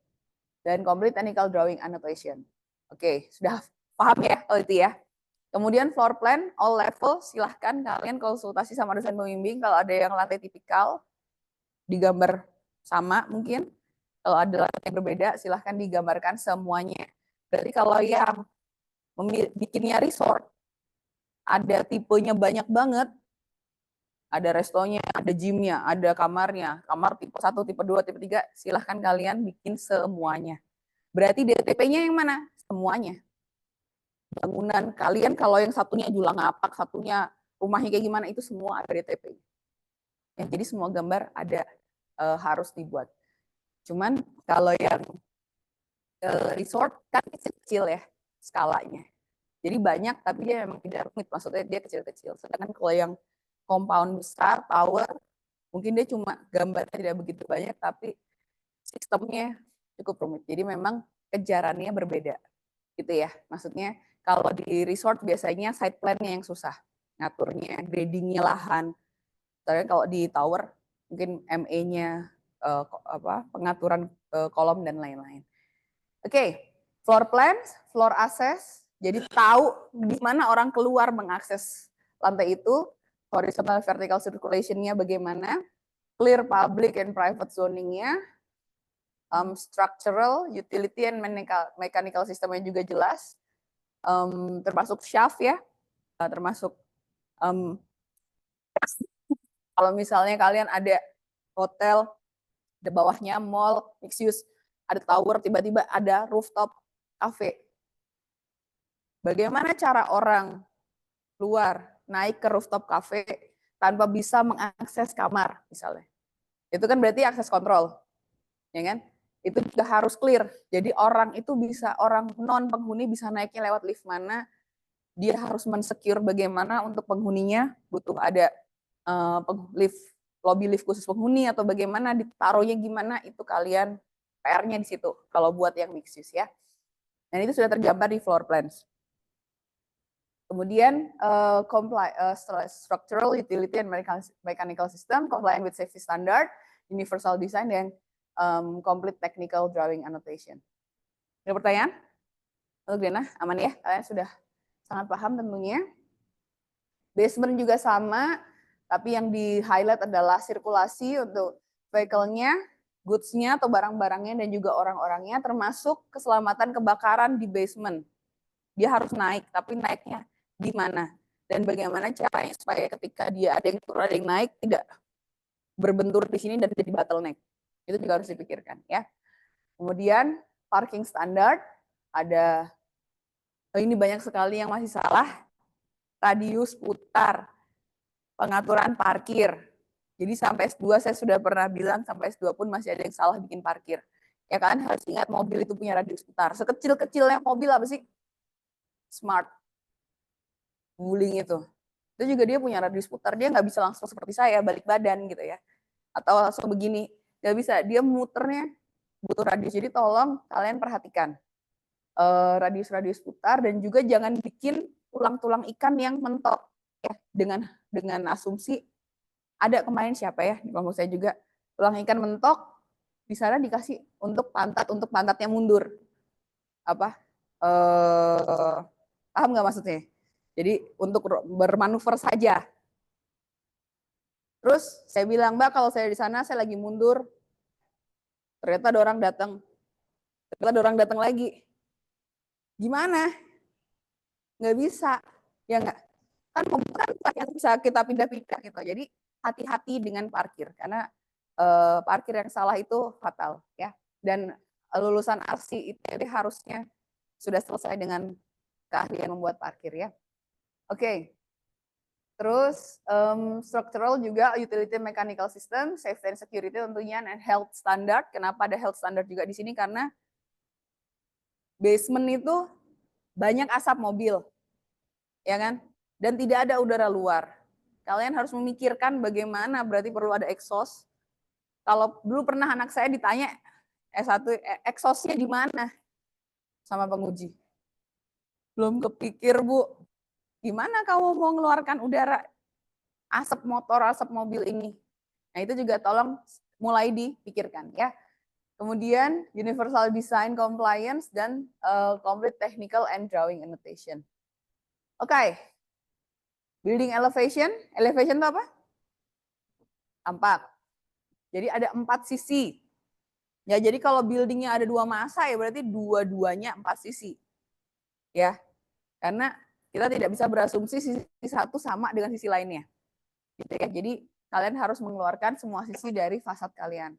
dan complete technical drawing annotation. Oke, sudah paham ya kalau itu ya. Kemudian floor plan, all level, silahkan kalian konsultasi sama dosen pembimbing kalau ada yang lantai tipikal, digambar sama mungkin. Kalau ada lantai yang berbeda, silahkan digambarkan semuanya. Berarti kalau yang bikinnya resort, ada tipenya banyak banget, ada restonya, ada gymnya, ada kamarnya, kamar tipe 1, tipe 2, tipe 3, silahkan kalian bikin semuanya. Berarti DTP-nya yang mana? Semuanya. Bangunan kalian kalau yang satunya julang ngapak, satunya rumahnya kayak gimana, itu semua ada DTP. Ya, jadi semua gambar ada, harus dibuat. Cuman kalau yang resort kan kecil ya skalanya. Jadi banyak tapi dia memang tidak rumit, maksudnya dia kecil-kecil. Sedangkan kalau yang compound besar, tower, mungkin dia cuma gambar tidak begitu banyak tapi sistemnya cukup rumit. Jadi memang kejarannya berbeda gitu ya. Maksudnya kalau di resort biasanya site plan-nya yang susah. Ngaturnya, gradingnya lahan. Tapi kalau di tower mungkin ME-nya, pengaturan kolom dan lain-lain. Oke, floor plans, floor access. Jadi tahu di mana orang keluar mengakses lantai itu, horizontal vertical circulation-nya bagaimana, clear public and private zoning-nya, structural, utility and mechanical system-nya juga jelas, termasuk shaft ya, termasuk kalau misalnya kalian ada hotel, di bawahnya mall, mixed use, ada tower, tiba-tiba ada rooftop cafe. Bagaimana cara orang luar naik ke rooftop cafe tanpa bisa mengakses kamar misalnya? Itu kan berarti akses kontrol, ya kan? Itu juga harus clear. Jadi orang itu bisa, orang non penghuni bisa naiknya lewat lift mana, dia harus mensecure bagaimana untuk penghuninya, butuh ada lift, lobby lift khusus penghuni atau bagaimana, ditaruhnya gimana, itu kalian PR-nya di situ kalau buat yang mixed use ya. Dan itu sudah tergambar di floor plans. Kemudian structural, utility, and mechanical system, compliant with safety standard, universal design, dan complete technical drawing annotation. Ada pertanyaan? Untuk Dena, aman ya? Kalian sudah sangat paham tentunya. Basement juga sama, tapi yang di highlight adalah sirkulasi untuk vehicle-nya, goods-nya atau barang-barangnya, dan juga orang-orangnya, termasuk keselamatan kebakaran di basement. Dia harus naik, tapi naiknya di mana? Dan bagaimana caranya supaya ketika dia ada yang turun, ada yang naik, tidak berbentur di sini dan jadi bottleneck. Itu juga harus dipikirkan ya. Kemudian parking standard, ada, ini banyak sekali yang masih salah, radius putar, pengaturan parkir. Jadi sampai S2 saya sudah pernah bilang, sampai S2 pun masih ada yang salah bikin parkir. Ya kan, harus ingat mobil itu punya radius putar. Sekecil-kecilnya mobil apa sih? Smart. Wuling itu juga dia punya radius putar, dia nggak bisa langsung seperti saya balik badan gitu ya, atau langsung begini, nggak bisa, dia muternya butuh radius. Jadi tolong kalian perhatikan radius putar, dan juga jangan bikin tulang-tulang ikan yang mentok ya, dengan asumsi ada kemarin siapa ya di kelompok saya juga, tulang ikan mentok di sana dikasih untuk pantatnya mundur, apa paham nggak maksudnya? Jadi untuk bermanuver saja. Terus saya bilang, Mbak, kalau saya di sana saya lagi mundur, ternyata ada orang datang lagi. Gimana? Nggak bisa, ya nggak? Kan bukan yang bisa kita pindah-pindah gitu. Jadi hati-hati dengan parkir, karena parkir yang salah itu fatal ya. Dan lulusan ARSI ITB harusnya sudah selesai dengan keahlian membuat parkir ya. Oke. Terus structural juga utility mechanical system, safety and security tentunya, and health standard. Kenapa ada health standard juga di sini? Karena basement itu banyak asap mobil, ya kan? Dan tidak ada udara luar. Kalian harus memikirkan bagaimana berarti perlu ada exhaust. Kalau dulu pernah anak saya ditanya S1 exhaustnya di mana sama penguji. Belum kepikir, Bu. Gimana kamu mau mengeluarkan udara asap motor, asap mobil ini? Nah, itu juga tolong mulai dipikirkan ya. Kemudian universal design compliance dan complete technical and drawing annotation. Oke. Building elevation. Elevation itu apa? Tampak. Jadi ada 4 sisi. Ya, jadi kalau buildingnya ada 2 masa ya berarti dua-duanya 4 sisi. Ya. Karena kita tidak bisa berasumsi sisi satu sama dengan sisi lainnya. Gitu ya. Jadi kalian harus mengeluarkan semua sisi dari fasad kalian.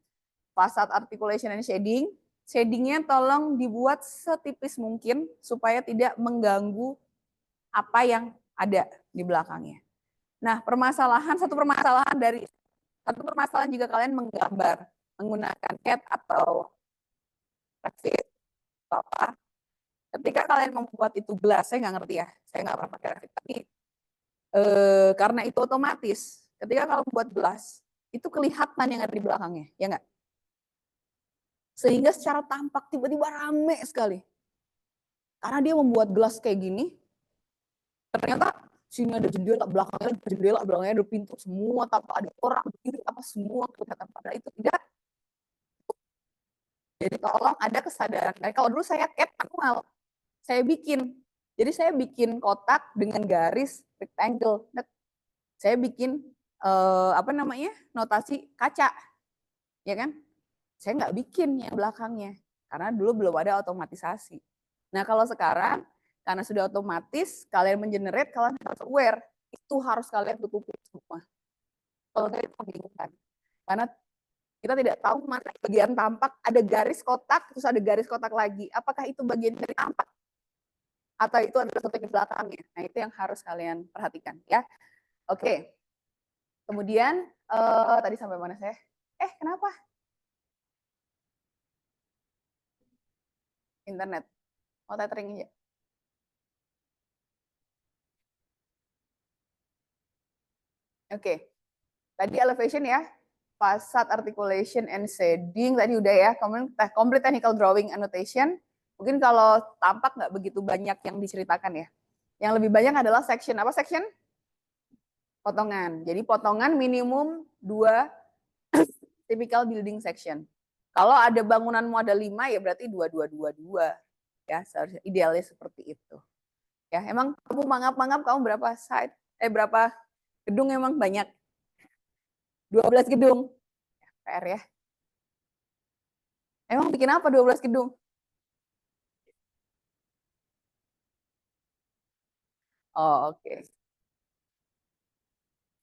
Fasad articulation and shading. Shadingnya tolong dibuat setipis mungkin supaya tidak mengganggu apa yang ada di belakangnya. Nah, satu permasalahan jika kalian menggambar menggunakan CAD atau Revit atau apa, ketika kalian membuat itu glass, saya nggak ngerti ya, saya nggak pernah pakai Revit, tapi karena itu otomatis, ketika kalian membuat glass, itu kelihatan yang ada di belakangnya, ya nggak? Sehingga secara tampak tiba-tiba rame sekali. Karena dia membuat gelas kayak gini, ternyata sini ada jendela, belakangnya ada pintu, semua tanpa ada orang, berdiri, apa semua kelihatan. Padahal itu tidak. Jadi tolong ada kesadaran. Kalau dulu saya CAD manual, saya bikin. Jadi saya bikin kotak dengan garis rectangle. Saya bikin notasi kaca, ya kan? Saya nggak bikin yang belakangnya karena dulu belum ada otomatisasi. Nah, kalau sekarang karena sudah otomatis, kalian mengenerate, kalian harus aware. Itu harus kalian tutupi semua. Kalau saya itu membingungkan. Karena kita tidak tahu mana bagian tampak, ada garis kotak, terus ada garis kotak lagi. Apakah itu bagian dari tampak? Atau itu adalah sesuatu di belakangnya? Nah, itu yang harus kalian perhatikan. Ya, oke. Kemudian, tadi sampai mana saya? Kenapa? Internet. Mau tethering aja. Oke. Tadi elevation ya, facade articulation and shading tadi udah ya, complete technical drawing annotation. Mungkin kalau tampak nggak begitu banyak yang diceritakan ya. Yang lebih banyak adalah section. Apa section? Potongan. Jadi potongan minimum 2 typical building section. Kalau ada bangunan model 5 ya berarti 2 ya, seharusnya idealnya seperti itu. Ya, emang kamu mangap-mangap kamu berapa site? Berapa gedung emang banyak? 12 gedung. PR ya. Emang bikin apa 12 gedung? Oh, oke. Okay.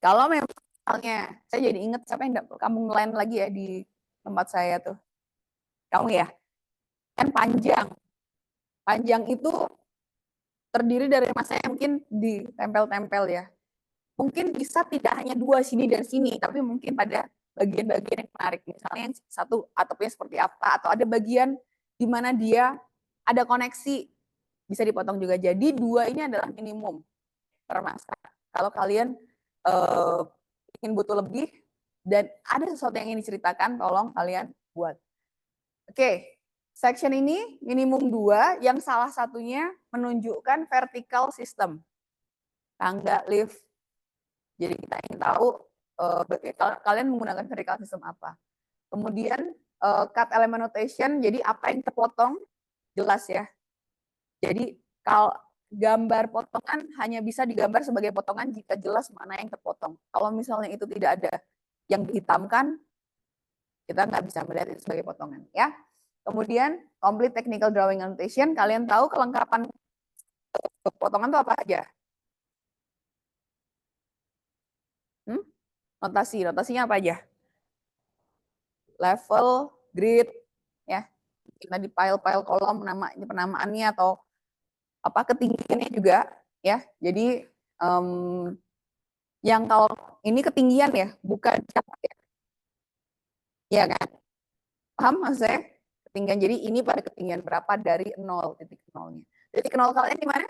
Kalau misalnya, saya jadi ingat siapa yang kamu ngeland lagi ya di tempat saya tuh. Kamu ya? Kan panjang. Panjang itu terdiri dari masa yang mungkin ditempel-tempel ya. Mungkin bisa tidak hanya 2 sini dan sini, tapi mungkin pada bagian-bagian yang menarik. Misalnya yang satu atapnya seperti apa, atau ada bagian di mana dia ada koneksi, bisa dipotong juga. Jadi 2 ini adalah minimum per masa. Kalau kalian ingin butuh lebih dan ada sesuatu yang ingin diceritakan, tolong kalian buat. Oke, section ini minimum 2, yang salah satunya menunjukkan vertical system. Tangga, lift. Jadi kita ingin tahu kalian menggunakan vertical system apa. Kemudian cut element notation, jadi apa yang terpotong, jelas ya. Jadi kalau gambar potongan hanya bisa digambar sebagai potongan jika jelas mana yang terpotong. Kalau misalnya itu tidak ada yang dihitamkan, kita nggak bisa melihat itu sebagai potongan. Ya. Kemudian complete technical drawing annotation, kalian tahu kelengkapan potongan itu apa aja? Notasinya apa aja? Level, grid, ya. Kita di file-file kolom penamaannya atau apa ketinggiannya juga, ya. Jadi Yang kalau ini ketinggian ya, bukan jarak ya. Ya kan? Paham maksud saya? Ketinggian. Jadi ini pada ketinggian berapa dari 0, titik nolnya. Titik nol kalian di mana?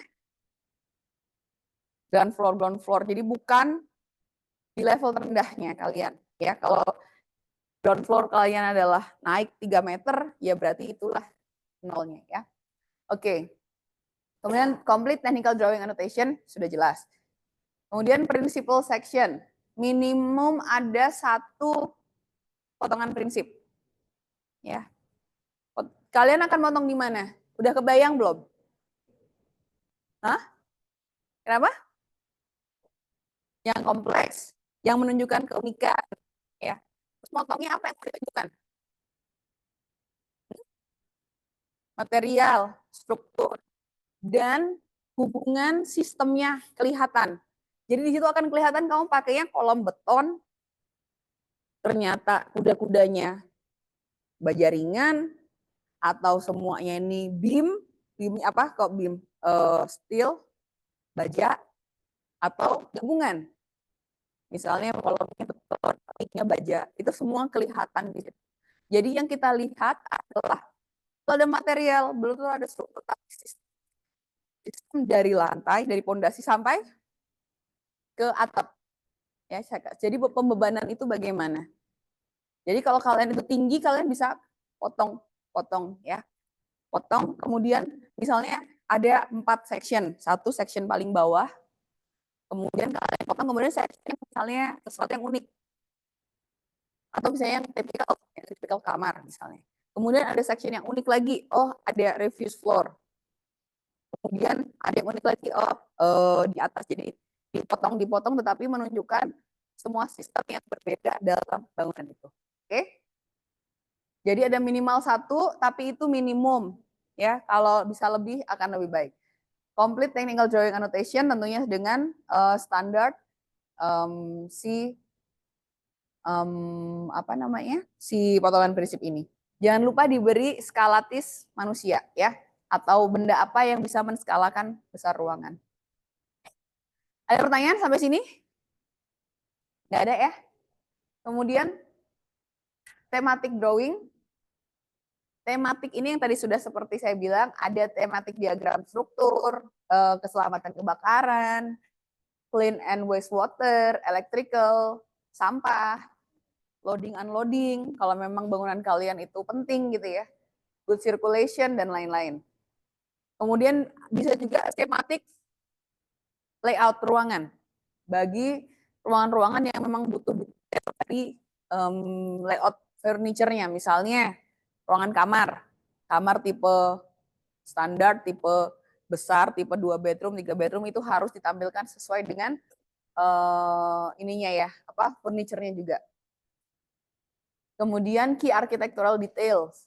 Ground floor. Jadi bukan di level terendahnya kalian. Ya, kalau ground floor kalian adalah naik 3 meter, ya berarti itulah nolnya ya. Oke. Kemudian complete technical drawing annotation sudah jelas. Kemudian principal section. Minimum ada 1 potongan prinsip. Ya. Kalian akan potong di mana? Udah kebayang belum? Hah? Kenapa? Yang kompleks, yang menunjukkan keunikan. Ya. Terus potongnya apa yang ditunjukkan? Material, struktur, dan hubungan sistemnya kelihatan. Jadi di situ akan kelihatan kamu pakainya kolom beton, ternyata kuda-kudanya baja ringan, atau semuanya ini beam apa kok beam steel, baja, atau gabungan. Misalnya kolomnya beton, pastinya baja, itu semua kelihatan di situ. Jadi yang kita lihat adalah kalau ada material, belum tentu ada struktur, sistem dari lantai, dari pondasi sampai ke atap. Ya, jadi pembebanan itu bagaimana? Jadi kalau kalian itu tinggi, kalian bisa potong ya. Potong, kemudian misalnya ada 4 section, 1 section paling bawah, kemudian kalian potong, kemudian section misalnya sesuatu yang unik. Atau misalnya yang typical kamar misalnya. Kemudian ada section yang unik lagi, oh ada refuse floor. Kemudian ada yang unik lagi, oh di atas, jadi dipotong tetapi menunjukkan semua sistem yang berbeda dalam bangunan itu. Oke? Jadi ada minimal 1, tapi itu minimum. Ya, kalau bisa lebih akan lebih baik. Complete technical drawing annotation tentunya dengan standar si apa namanya, si potongan prinsip ini. Jangan lupa diberi skalatis manusia ya, atau benda apa yang bisa menskalakan besar ruangan. Ada pertanyaan sampai sini? Nggak ada ya? Kemudian thematic drawing. Tematik ini yang tadi sudah seperti saya bilang, ada tematik diagram struktur, keselamatan kebakaran, clean and wastewater, electrical, sampah, loading unloading, kalau memang bangunan kalian itu penting gitu ya, good circulation dan lain-lain. Kemudian bisa juga tematik layout ruangan bagi ruangan-ruangan yang memang butuh dari layout furniture-nya, misalnya ruangan kamar tipe standar, tipe besar, tipe 2 bedroom, 3 bedroom itu harus ditampilkan sesuai dengan ininya ya, apa furniture-nya juga. Kemudian key architectural details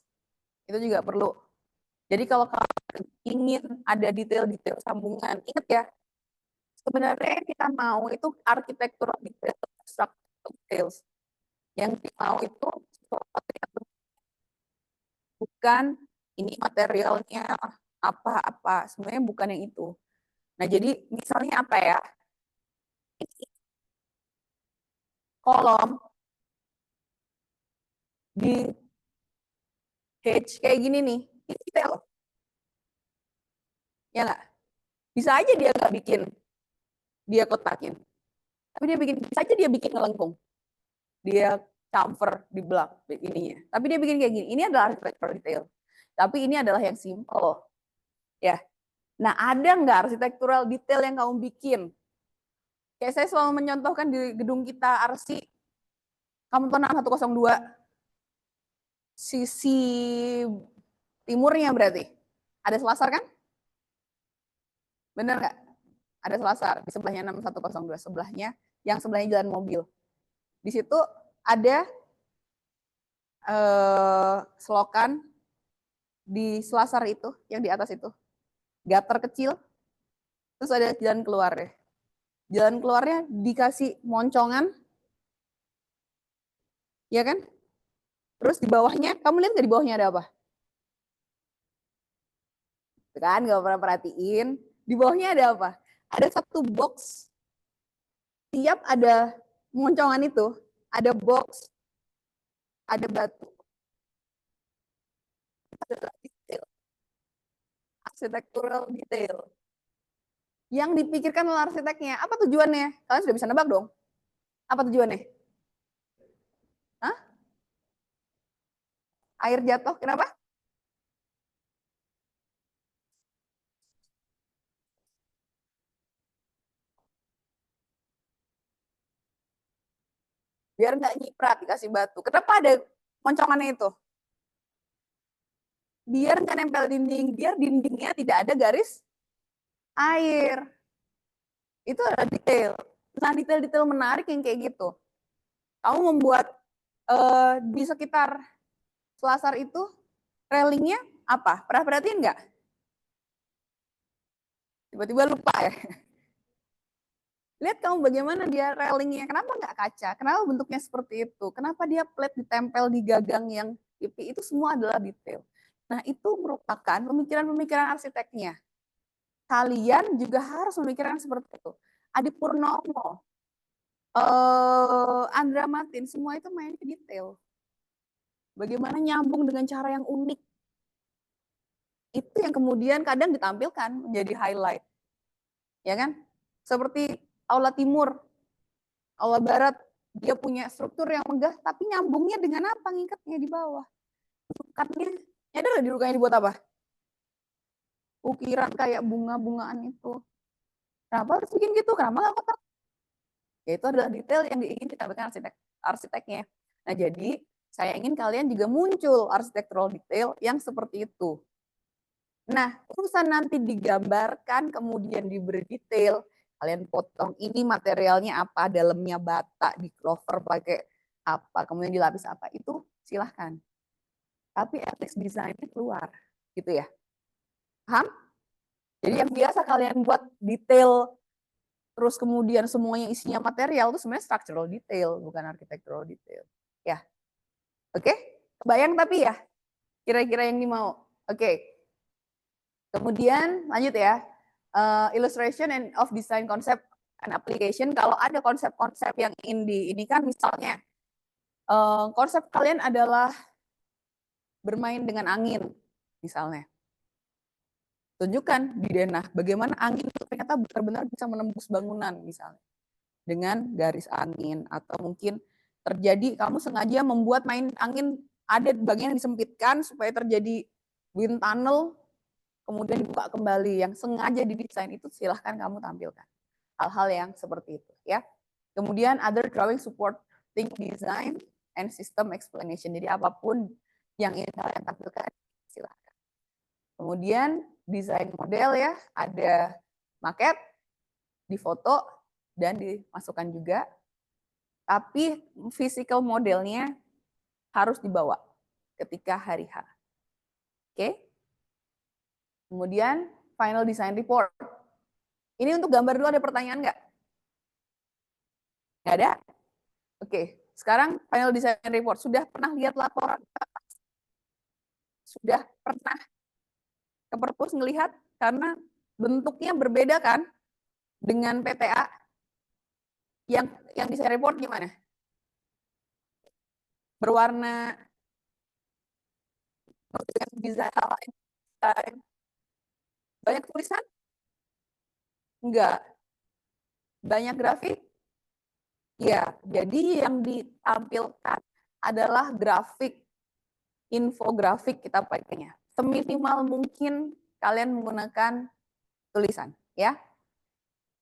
itu juga perlu. Jadi kalau kalian ingin ada detail-detail sambungan, ingat ya, sebenarnya kita mau itu architectural details, structural details. Yang kita mau itu sesuatu yang bukan ini materialnya apa-apa, sebenarnya bukan yang itu. Nah, jadi misalnya apa ya? Kolom di hedge kayak gini nih, detail. Ya nggak? Bisa aja dia nggak bikin, dia kotakin. Tapi dia bikin, bisa aja dia bikin ngelengkung. Dia chamfer di belakang ininya. Tapi dia bikin kayak gini. Ini adalah architectural detail. Tapi ini adalah yang simple. Ya. Nah, ada nggak architectural detail yang kamu bikin? Kayak saya selalu menyontohkan di gedung kita RC. Kamu tahu 102 sisi timurnya berarti. Ada selasar kan? Bener nggak? Ada selasar. Di sebelahnya 6102. Sebelahnya, yang sebelahnya jalan mobil. Di situ ada selokan di selasar itu, yang di atas itu. Gutter kecil, terus ada jalan keluar ya. Jalan keluarnya dikasih moncongan, ya kan? Terus di bawahnya, kamu lihat nggak di bawahnya ada apa? Kan nggak pernah perhatiin. Di bawahnya ada apa? Ada satu box setiap ada moncongan itu, ada box, ada batu, adalah detail, architectural detail. Yang dipikirkan oleh arsiteknya, apa tujuannya? Kalian sudah bisa nebak dong. Apa tujuannya? Hah? Air jatuh, kenapa? Biar nggak nyiprat dikasih batu. Kenapa ada moncongannya itu? Biar nggak nempel dinding, biar dindingnya tidak ada garis air. Itu adalah detail. Nah, detail-detail menarik yang kayak gitu. Kamu membuat di sekitar selasar itu railingnya apa? Pernah perhatiin nggak? Tiba-tiba lupa ya. Lihat kamu bagaimana dia railingnya. Kenapa nggak kaca? Kenapa bentuknya seperti itu? Kenapa dia plate ditempel di gagang yang pipi? Itu semua adalah detail. Nah, itu merupakan pemikiran-pemikiran arsiteknya. Kalian juga harus memikirkan seperti itu. Adi Purnomo, Andra Matin, semua itu main ke detail. Bagaimana nyambung dengan cara yang unik. Itu yang kemudian kadang ditampilkan menjadi highlight. Ya kan? Seperti Aula Timur, Aula Barat, dia punya struktur yang megah, tapi nyambungnya dengan apa? Ngikatnya di bawah. Rukatnya, nyadar di rukanya dibuat apa? Ukiran kayak bunga-bungaan itu. Kenapa harus bikin gitu? Kenapa nggak kotak? Ya, itu adalah detail yang ingin ditampilkan arsiteknya. Nah, jadi saya ingin kalian juga muncul architectural detail yang seperti itu. Nah, urusan nanti digambarkan, kemudian diberi detail, kalian potong ini materialnya apa, dalamnya bata, di clover pakai apa, kemudian dilapis apa, itu silahkan. Tapi at least desainnya keluar, gitu ya. Paham? Jadi yang biasa kalian buat detail, terus kemudian semuanya isinya material, itu sebenarnya structural detail, bukan architectural detail. Ya, oke? Kebayang tapi ya, kira-kira yang dimau. Oke. Kemudian lanjut ya, illustration and of design concept and application. Kalau ada konsep-konsep yang ingin ini kan misalnya konsep kalian adalah bermain dengan angin misalnya. Tunjukkan di denah bagaimana angin itu ternyata benar-benar bisa menembus bangunan misalnya dengan garis angin, atau mungkin terjadi kamu sengaja membuat main angin ada bagian yang disempitkan supaya terjadi wind tunnel, kemudian dibuka kembali, yang sengaja didesain itu silahkan kamu tampilkan. Hal-hal yang seperti itu ya. Kemudian other drawing supporting design and system explanation. Jadi apapun yang ingin kalian tampilkan silahkan. Kemudian desain model ya, ada maket, difoto dan dimasukkan juga. Tapi physical modelnya harus dibawa ketika hari H. Oke? Kemudian final design report. Ini untuk gambar dulu, ada pertanyaan nggak? Nggak ada? Oke, sekarang final design report. Sudah pernah lihat laporan? Sudah pernah ke perpus ngelihat? Karena bentuknya berbeda kan dengan PTA. Yang design report gimana? Berwarna desain. Banyak tulisan? Enggak. Banyak grafik? Ya, jadi yang ditampilkan adalah grafik, infografik kita pakainya. Seminimal mungkin kalian menggunakan tulisan, ya.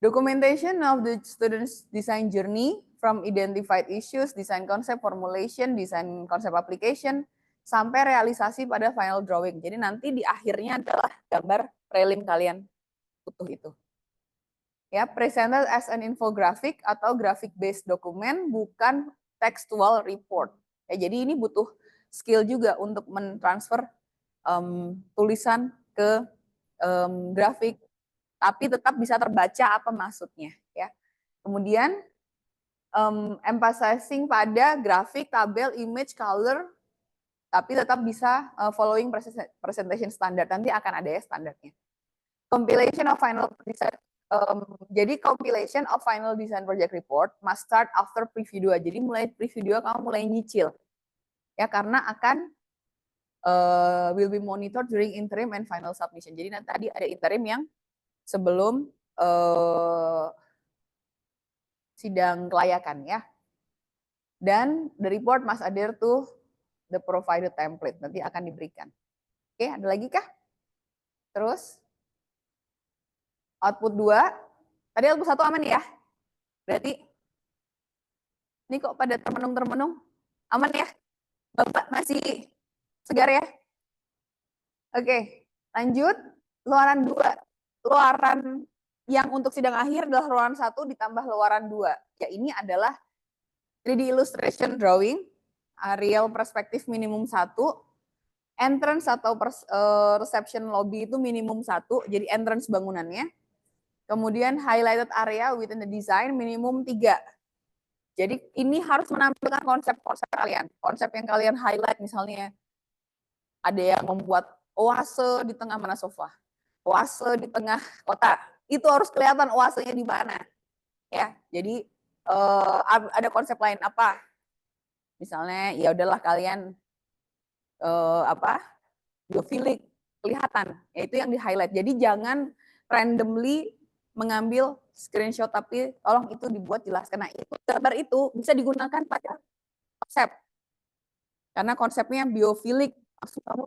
Documentation of the students' design journey from identified issues, design concept formulation, design concept application, sampai realisasi pada final drawing. Jadi nanti di akhirnya adalah gambar prelim kalian utuh itu. Ya, presented as an infographic atau graphic based document, bukan textual report. Ya, jadi ini butuh skill juga untuk mentransfer tulisan ke grafik, tapi tetap bisa terbaca apa maksudnya. Ya. Kemudian emphasizing pada grafik, tabel, image, color, tapi tetap bisa following presentation standard. Nanti akan ada ya standarnya. Compilation of final Jadi compilation of final design project report must start after preview 2. Jadi mulai preview 2 kamu mulai nyicil. Ya, karena akan will be monitored during interim and final submission. Jadi nanti tadi ada interim yang sebelum sidang kelayakan ya. Dan the report must adhere to the provided template. Nanti akan diberikan. Oke, ada lagi kah? Terus output 2. Tadi output 1 aman ya? Berarti ini kok pada termenung-termenung? Aman ya? Bapak masih segar ya? Oke, lanjut. Luaran 2. Luaran yang untuk sidang akhir adalah luaran 1 ditambah luaran 2. Ya, ini adalah 3D illustration drawing, aerial perspektif minimum 1, entrance atau reception lobby itu minimum 1, jadi entrance bangunannya. Kemudian highlighted area within the design minimum 3. Jadi ini harus menampilkan konsep-konsep kalian. Konsep yang kalian highlight misalnya ada yang membuat oase di tengah mana sofa. Oase di tengah kota. Itu harus kelihatan oasenya di mana. Ya, jadi ada konsep lain apa? Misalnya ya udahlah kalian biofilik kelihatan. Ya itu yang di-highlight. Jadi jangan randomly mengambil screenshot tapi tolong itu dibuat jelas karena itu gambar itu bisa digunakan pada konsep. Karena konsepnya biofilik, maksud kamu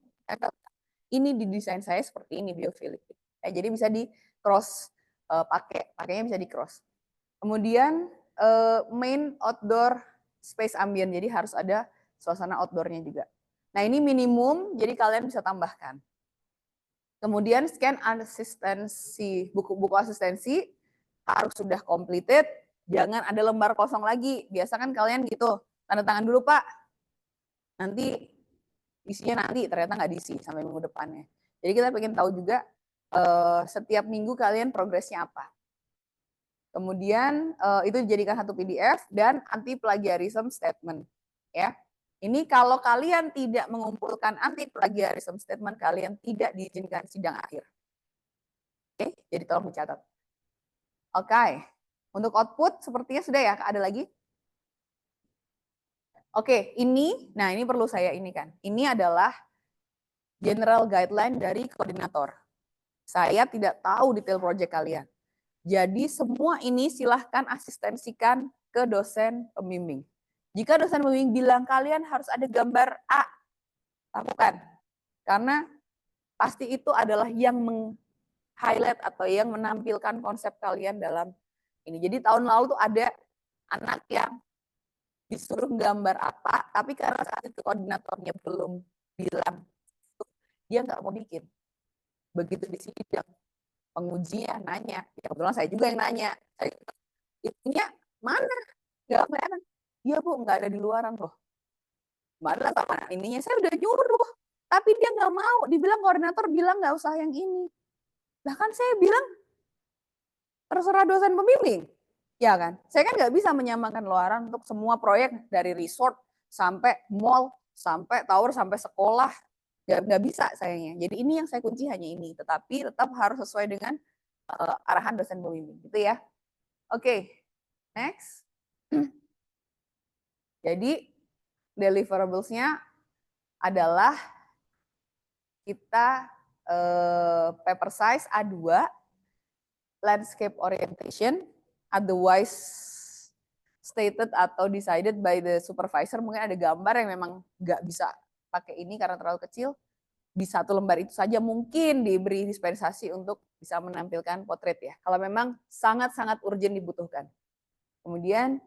ini di desain saya seperti ini biofilik. Ya, jadi bisa di cross pakainya bisa di cross. Kemudian main outdoor space ambient, jadi harus ada suasana outdoornya juga. Nah ini minimum, jadi kalian bisa tambahkan. Kemudian scan asistensi, buku-buku asistensi harus sudah completed, jangan ada lembar kosong lagi. Biasa kan kalian gitu, tanda tangan dulu Pak, nanti isinya nanti ternyata nggak diisi sampai minggu depannya. Jadi kita pengen tahu juga setiap minggu kalian progresnya apa. Kemudian itu dijadikan satu PDF dan anti plagiarism statement. Ya, ini kalau kalian tidak mengumpulkan anti plagiarism statement, kalian tidak diizinkan sidang akhir. Oke, jadi tolong dicatat. Oke, untuk output sepertinya sudah ya. Ada lagi? Oke, ini perlu saya ini kan. Ini adalah general guideline dari koordinator. Saya tidak tahu detail proyek kalian. Jadi semua ini silahkan asistensikan ke dosen pembimbing. Jika dosen pembimbing bilang kalian harus ada gambar A, lakukan. Karena pasti itu adalah yang meng-highlight atau yang menampilkan konsep kalian dalam ini. Jadi tahun lalu tuh ada anak yang disuruh gambar apa, tapi karena saat itu koordinatornya belum bilang, dia nggak mau bikin. Begitu di sidang pengujian nanya, ya kebetulan saya juga yang nanya, itunya mana gambaran? Iya Bu, nggak ada di luaran loh. Mana sama ininya, saya udah nyuruh, tapi dia nggak mau, dibilang koordinator bilang nggak usah yang ini. Bahkan saya bilang terserah dosen pembimbing, ya kan? Saya kan nggak bisa menyamakan luaran untuk semua proyek dari resort sampai mall, sampai tower, sampai sekolah, nggak bisa sayangnya. Jadi ini yang saya kunci hanya ini, tetapi tetap harus sesuai dengan arahan dosen pembimbing, gitu ya. Oke, next. Jadi deliverables-nya adalah kita paper size A2, landscape orientation, otherwise stated atau decided by the supervisor. Mungkin ada gambar yang memang nggak bisa pakai ini karena terlalu kecil. Di satu lembar itu saja mungkin diberi dispensasi untuk bisa menampilkan potret ya. Kalau memang sangat-sangat urgent dibutuhkan. Kemudian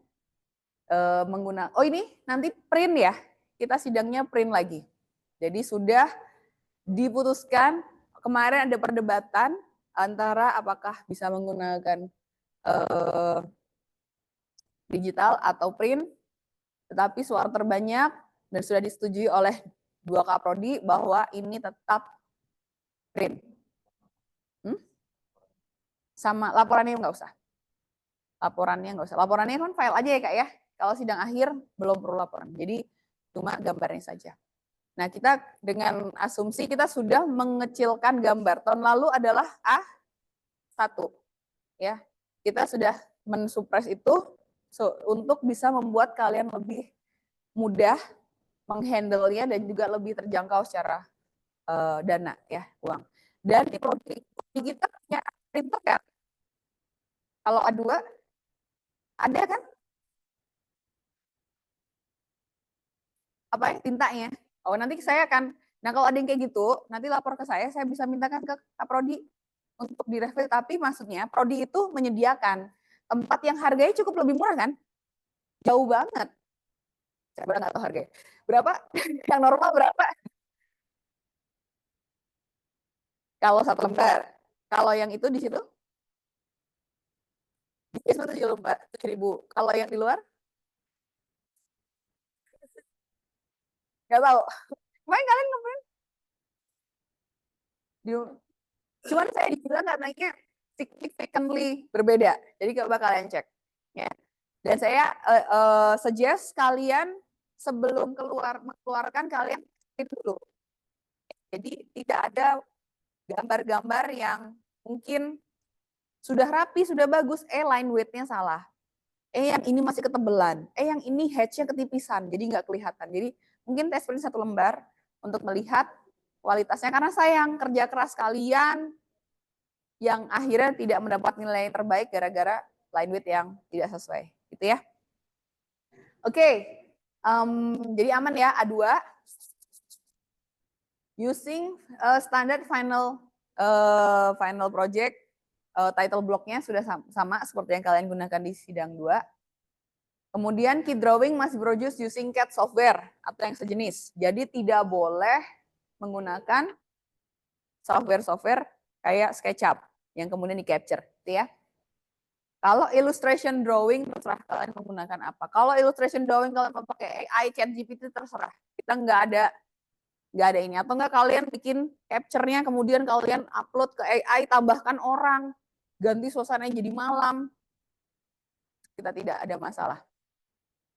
menggunakan, oh ini nanti print ya, kita sidangnya print lagi. Jadi sudah diputuskan, kemarin ada perdebatan antara apakah bisa menggunakan digital atau print, tetapi suara terbanyak dan sudah disetujui oleh 2 Kaprodi bahwa ini tetap print. Sama laporannya nggak usah. Laporannya nggak usah. Laporannya kan file aja ya Kak ya. Kalau sidang akhir belum perlu laporan. Jadi cuma gambarnya saja. Nah kita dengan asumsi kita sudah mengecilkan gambar. Tahun lalu adalah A1. ya. Kita sudah mensupres itu untuk bisa membuat kalian lebih mudah menghandle-nya dan juga lebih terjangkau secara dana ya, uang. Dan di prodi kita punya printer kan? Kalau A2 ada kan? Apa ya, tintanya? Oh, nanti saya akan, nah kalau ada yang kayak gitu, nanti lapor ke saya bisa mintakan ke Prodi untuk direfill. Tapi maksudnya Prodi itu menyediakan tempat yang harganya cukup lebih murah kan? Jauh banget. Saya nggak tahu harganya. Berapa? Yang normal berapa? Kalau 1 lembar. Kalau yang itu di situ? Di situ 7 lembar, 7.000. Kalau yang di luar? Nggak tahu. Kemarin kalian ngapain? Cuman saya dibilang katanya significantly berbeda. Jadi coba kalian cek. Ya. Dan saya suggest kalian sebelum mengeluarkan kalian cek dulu. Jadi tidak ada gambar-gambar yang mungkin sudah rapi, sudah bagus, line weight-nya salah. Yang ini masih ketebelan. Yang ini hedge-nya ketipisan, jadi nggak kelihatan. Jadi mungkin tes print 1 lembar untuk melihat kualitasnya. Karena sayang kerja keras kalian yang akhirnya tidak mendapat nilai terbaik gara-gara line weight yang tidak sesuai. Gitu ya. Oke, jadi aman ya A2. Using standard final project, title block-nya sudah sama seperti yang kalian gunakan di sidang 2. Kemudian key drawing must produce using CAD software atau yang sejenis. Jadi tidak boleh menggunakan software kayak SketchUp yang kemudian di capture, gitu ya. Kalau illustration drawing terserah kalian menggunakan apa. Kalau illustration drawing kalian mau pakai AI, ChatGPT terserah. Kita nggak ada ini. Atau nggak kalian bikin capture-nya kemudian kalian upload ke AI, tambahkan orang, ganti suasananya jadi malam. Kita tidak ada masalah.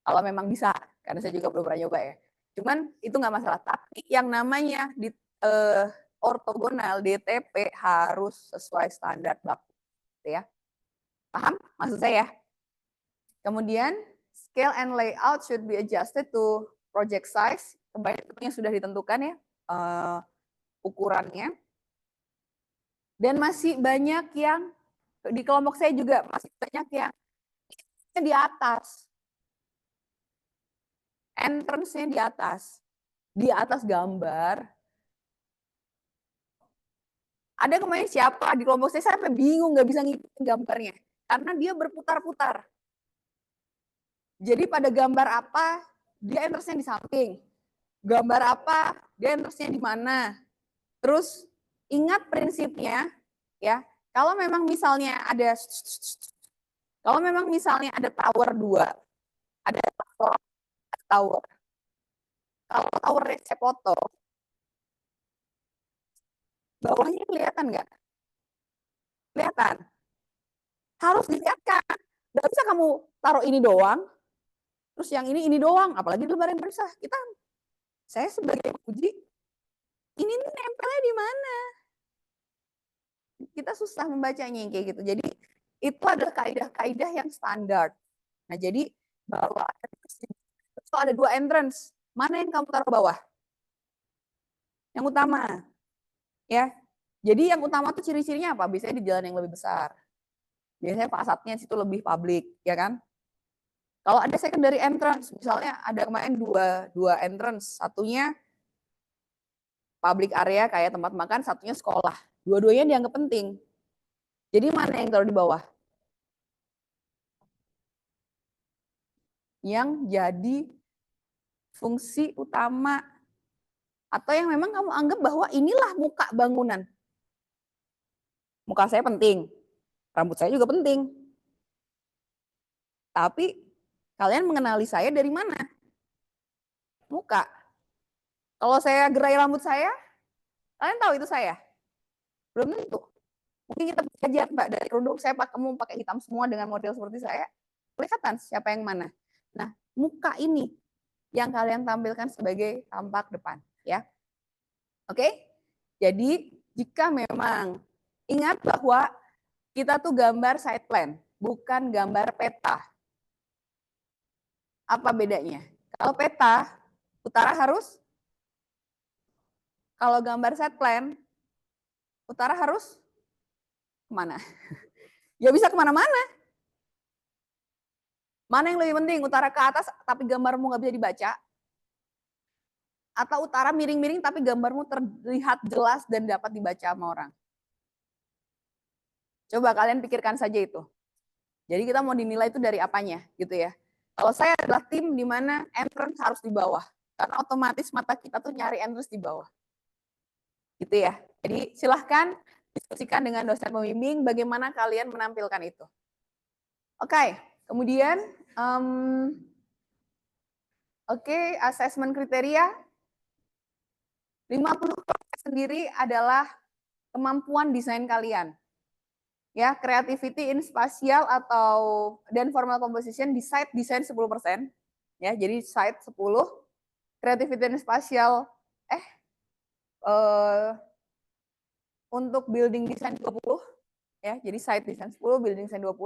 Kalau memang bisa, karena saya juga belum pernah nyoba ya. Cuman itu nggak masalah. Tapi yang namanya di ortogonal DTP harus sesuai standar baku, ya. Paham maksud saya? Kemudian scale and layout should be adjusted to project size. Kebanyakan sudah ditentukan ya ukurannya. Dan masih banyak yang di kelompok saya juga masih banyak yang di atas. Entrance-nya di atas gambar. Ada kemarin siapa di kelompok saya sampai bingung nggak bisa ngikutin gambarnya karena dia berputar-putar. Jadi pada gambar apa dia entrance-nya di samping, gambar apa dia entrance-nya di mana. Terus ingat prinsipnya ya, kalau memang misalnya ada tower 2, ada tower. Kalau tower saya foto, bawahnya kelihatan nggak? Kelihatan. Harus dilihatkan. Nggak bisa kamu taruh ini doang, terus yang ini doang. Apalagi lembar yang besar. Saya sebagai uji, ini nempelnya di mana? Kita susah membacanya yang kayak gitu. Jadi itu adalah kaidah-kaidah yang standar. Nah jadi bawah itu ada 2 entrance. Mana yang kamu taruh bawah? Yang utama, ya. Jadi yang utama tuh ciri-cirinya apa? Biasanya di jalan yang lebih besar. Biasanya fasadnya situ lebih publik, ya kan? Kalau ada secondary entrance, misalnya ada kemarin dua entrance, satunya public area kayak tempat makan, satunya sekolah. Dua-duanya dianggap penting. Jadi mana yang taruh di bawah? Yang jadi fungsi utama atau yang memang kamu anggap bahwa inilah muka bangunan. Muka saya penting, rambut saya juga penting. Tapi kalian mengenali saya dari mana? Muka. Kalau saya gerai rambut saya, kalian tahu itu saya? Belum tentu. Mungkin kita belajar Mbak dari kerudung saya kamu pakai hitam semua dengan model seperti saya. Kelihatan siapa yang mana. Nah, muka ini yang kalian tampilkan sebagai tampak depan, ya. Oke? Jadi, jika memang ingat bahwa Kita tuh gambar site plan, bukan gambar peta. Apa bedanya? Kalau peta, utara harus, kalau gambar site plan, utara harus kemana? Ya bisa kemana-mana. Mana yang lebih penting, utara ke atas tapi gambarmu nggak bisa dibaca? Atau utara miring-miring tapi gambarmu terlihat jelas dan dapat dibaca sama orang? Coba kalian pikirkan saja itu. Jadi kita mau dinilai itu dari apanya gitu ya. Kalau saya adalah tim di mana entrance harus di bawah. Karena otomatis mata kita tuh nyari entrance di bawah. Gitu ya. Jadi silahkan diskusikan dengan dosen pembimbing bagaimana kalian menampilkan itu. Oke, kemudian asesmen kriteria 50% sendiri adalah kemampuan desain kalian. Ya, creativity in spatial dan formal composition di site desain 10%. Ya, jadi site 10, creativity in spatial untuk building design 20, ya. Jadi site design 10, building design 20.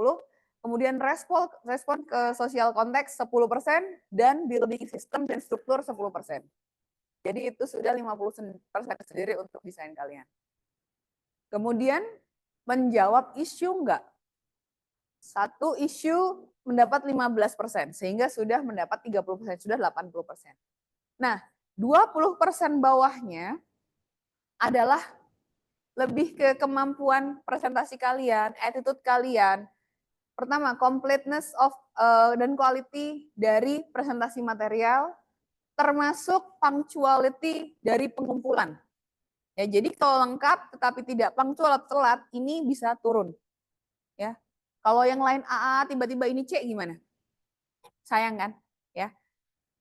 Kemudian respon ke social context 10% dan building system dan struktur 10%. Jadi itu sudah 50% sendiri untuk desain kalian. Kemudian menjawab isu enggak? Satu isu mendapat 15%, sehingga sudah mendapat 30%, sudah 80%. Nah, 20% bawahnya adalah lebih ke kemampuan presentasi kalian, attitude kalian. Pertama, completeness of dan quality dari presentasi material, termasuk punctuality dari pengumpulan. Ya, jadi kalau lengkap tetapi tidak punctual atau telat, ini bisa turun. Ya, kalau yang lain AA tiba-tiba ini C gimana? Sayang kan? Ya.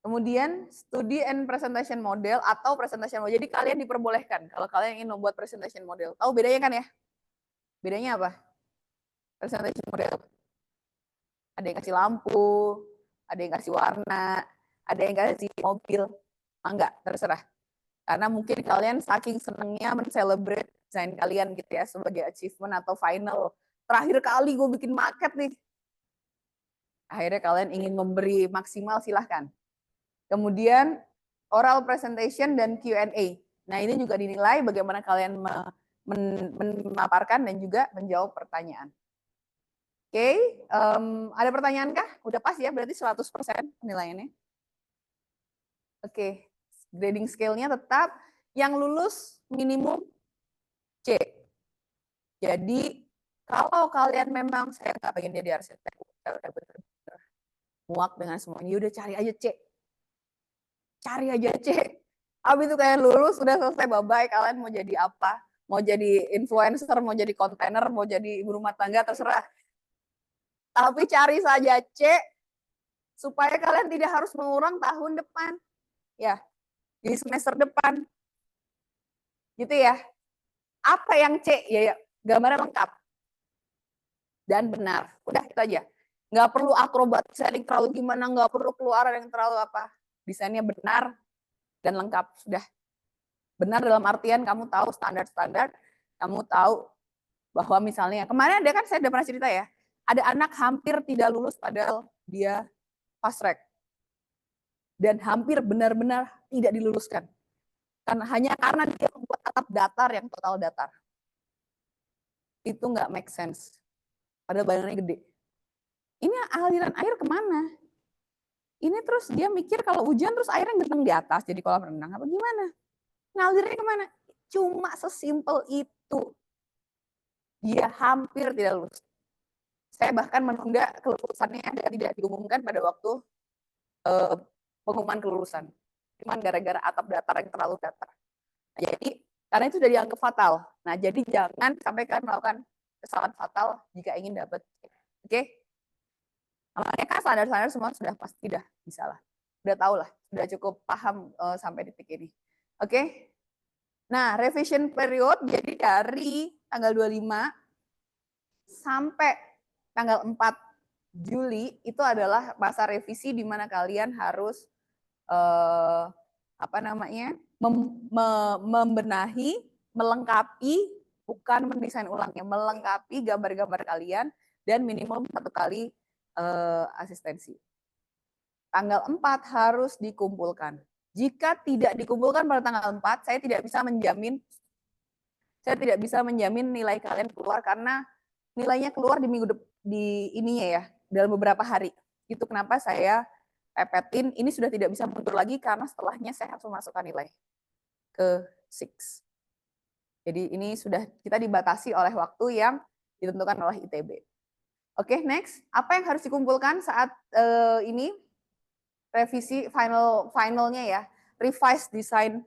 Kemudian studi and presentation model atau presentation model. Jadi kalian diperbolehkan kalau kalian ingin membuat presentation model. Tahu bedanya kan ya? Bedanya apa? Presentation model. Ada yang kasih lampu, ada yang kasih warna, ada yang kasih mobil. Enggak, terserah. Karena mungkin kalian saking senengnya men-celebrate desain kalian gitu ya sebagai achievement atau final. Terakhir kali gue bikin market nih. Akhirnya kalian ingin memberi maksimal, silahkan. Kemudian oral presentation dan Q&A. Nah, ini juga dinilai bagaimana kalian memaparkan dan juga menjawab pertanyaan. Oke, ada pertanyaan kah? Udah pas ya, berarti 100% penilaiannya. Oke, grading scale-nya tetap yang lulus minimum C. Jadi kalau kalian memang saya nggak pengen jadi arsitek, muak dengan semuanya, udah cari aja C. Cari aja C. Habis itu kalian lulus, udah selesai, bye-bye. Kalian mau jadi apa? Mau jadi influencer, mau jadi kontainer, mau jadi ibu rumah tangga, terserah. Tapi cari saja C, supaya kalian tidak harus mengulang tahun depan. Ya, di semester depan. Gitu ya. Apa yang C? Ya, gambarnya lengkap. Dan benar. Udah, itu aja. Nggak perlu akrobat desain terlalu gimana, nggak perlu keluaran yang terlalu apa. Desainnya benar dan lengkap. Sudah. Benar dalam artian kamu tahu standar-standar, kamu tahu bahwa misalnya, kemarin ada kan saya udah pernah cerita ya, ada anak hampir tidak lulus padahal dia fast track. Dan hampir benar-benar tidak diluluskan. Hanya karena dia membuat atap datar yang total datar. Itu nggak make sense. Padahal badannya gede. Ini aliran air kemana? Ini terus dia mikir kalau hujan terus airnya genteng di atas jadi kolam renang. Apa gimana? Ngalirnya kemana? Cuma sesimpel itu. Dia hampir tidak lulus. Saya bahkan menunda kelulusannya dan tidak diumumkan pada waktu pengumuman kelulusan. Cuman gara-gara atap datar yang terlalu datar. Jadi karena itu sudah dianggap fatal. Nah, jadi jangan sampai kalian melakukan kesalahan fatal jika ingin dapat. Oke? Makanya kan standar-standar semua sudah pasti dah bisa lah. Udah tahu lah, sudah cukup paham sampai detik ini. Oke? Nah, revision period jadi dari tanggal 25 sampai tanggal 4 Juli itu adalah masa revisi di mana kalian harus membenahi, melengkapi bukan mendesain ulangnya, melengkapi gambar-gambar kalian dan minimum 1 kali asistensi. Tanggal 4 harus dikumpulkan. Jika tidak dikumpulkan pada tanggal 4, saya tidak bisa menjamin nilai kalian keluar karena nilainya keluar di ininya ya, dalam beberapa hari. Itu kenapa saya pepetin ini sudah tidak bisa mundur lagi karena setelahnya saya harus memasukkan nilai ke 6. Jadi ini sudah kita dibatasi oleh waktu yang ditentukan oleh ITB. Oke, next. Apa yang harus dikumpulkan saat ini revisi finalnya ya? Revise design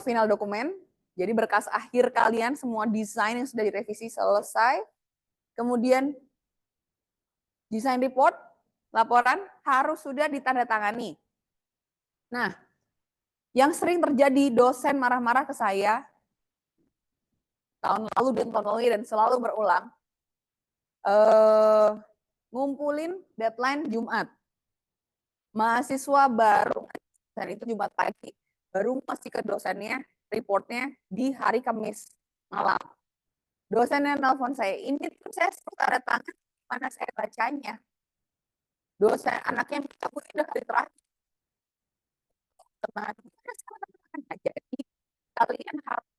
final dokumen. Jadi berkas akhir kalian semua desain yang sudah direvisi selesai. Kemudian desain report, laporan harus sudah ditandatangani. Nah, yang sering terjadi dosen marah-marah ke saya tahun lalu dan tahun lalu dan selalu berulang, ngumpulin deadline Jumat. Mahasiswa baru, dan itu Jumat pagi, baru masih ke dosennya, reportnya di hari Kamis malam. Dosennya nelpon saya, ini tuh saya suruh tanda tangan, mana saya bacanya. Dosen anaknya minta udah hari terakhir. Jadi kalian harus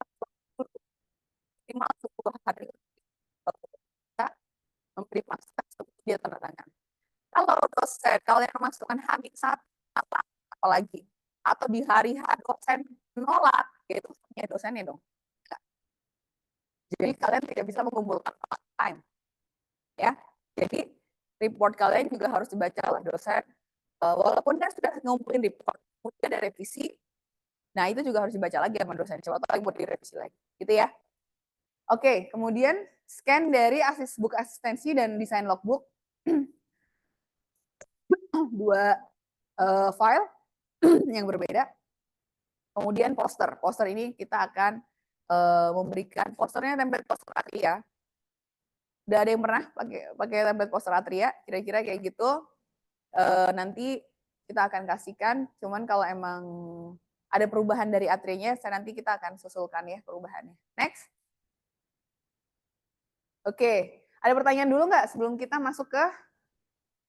minimal 10 hari memberi masukan sebelum dia tanda tangan. Kalau dosen, kalian memasukkan hamil satu, apalagi, atau di hari H dosen menolak, itu punya dosennya dong. Jadi kalian tidak bisa mengumpulkan time, ya. Jadi report kalian juga harus dibaca oleh dosen, walaupun kan sudah ngumpulin report, kemudian ada revisi. Nah itu juga harus dibaca lagi sama dosen, coba tahu buat direvisi lagi, gitu ya. Oke, kemudian scan dari buku asistensi dan desain logbook. 2 file yang berbeda. Kemudian poster. Poster ini kita akan memberikan posternya template poster Atria. Udah ada yang pernah pakai template poster Atria? Kira-kira kayak gitu. Nanti kita akan kasihkan. Cuman kalau emang ada perubahan dari Atrianya, nanti kita akan susulkan ya perubahannya. Next. Oke, ada pertanyaan dulu nggak sebelum kita masuk ke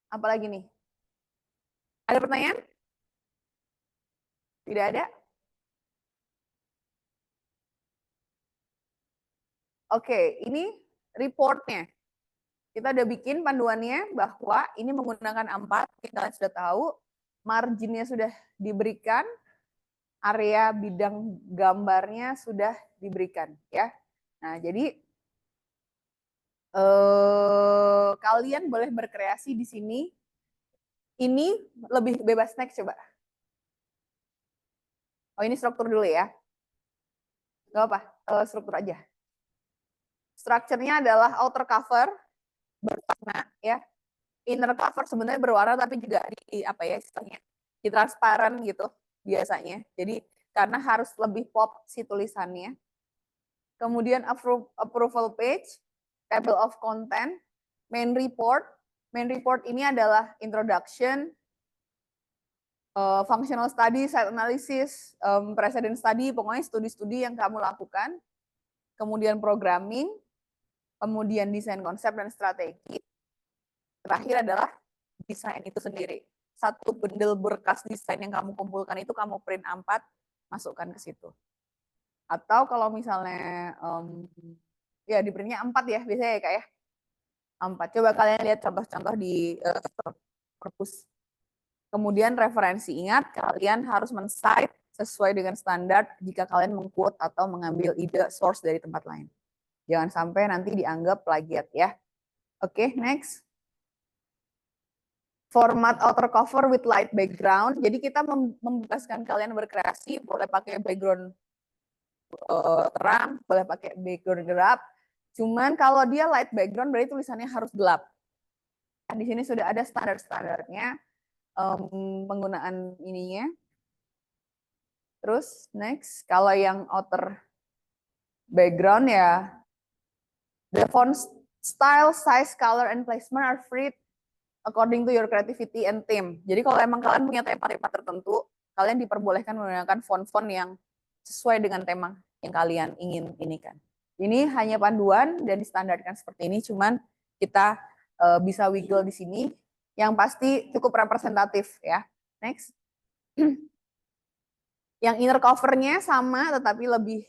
apa lagi nih? Ada pertanyaan? Tidak ada? Oke, ini reportnya. Kita udah bikin panduannya bahwa ini menggunakan A4, kalian sudah tahu, marginnya sudah diberikan, area bidang gambarnya sudah diberikan, ya. Nah, jadi kalian boleh berkreasi di sini. Ini lebih bebas next coba. Oh, ini struktur dulu ya. Gak apa, struktur aja. Strukturnya adalah outer cover berwarna ya. Inner cover sebenarnya berwarna tapi juga di apa ya istilahnya, di transparan gitu biasanya. Jadi karena harus lebih pop si tulisannya. Kemudian approval page, table of content, main report. Main report ini adalah introduction, functional study, site analysis, precedent study, pokoknya studi-studi yang kamu lakukan. Kemudian programming, kemudian desain konsep dan strategi. Terakhir adalah desain itu sendiri. Satu bundle berkas desain yang kamu kumpulkan itu kamu print A4, masukkan ke situ. Atau kalau misalnya ya di printnya A4 ya biasanya ya Kak ya. A4. Coba kalian lihat contoh-contoh di perpus. Kemudian referensi, ingat kalian harus men-cite sesuai dengan standar jika kalian meng-quote atau mengambil ide source dari tempat lain. Jangan sampai nanti dianggap plagiat ya. Oke, next. Format outer cover with light background. Jadi kita membebaskan kalian berkreasi, boleh pakai background terang, boleh pakai background gelap. Cuman kalau dia light background berarti tulisannya harus gelap. Di sini sudah ada standar-standarnya penggunaan ininya. Terus next, kalau yang outer background ya, the font style, size, color, and placement are free according to your creativity and theme. Jadi kalau emang kalian punya tema-tema tertentu, kalian diperbolehkan menggunakan font-font yang sesuai dengan tema yang kalian ingin inikan. Ini hanya panduan dan distandarkan seperti ini, cuman kita bisa wiggle di sini. Yang pasti cukup representatif ya. Next. Yang inner covernya sama, tetapi lebih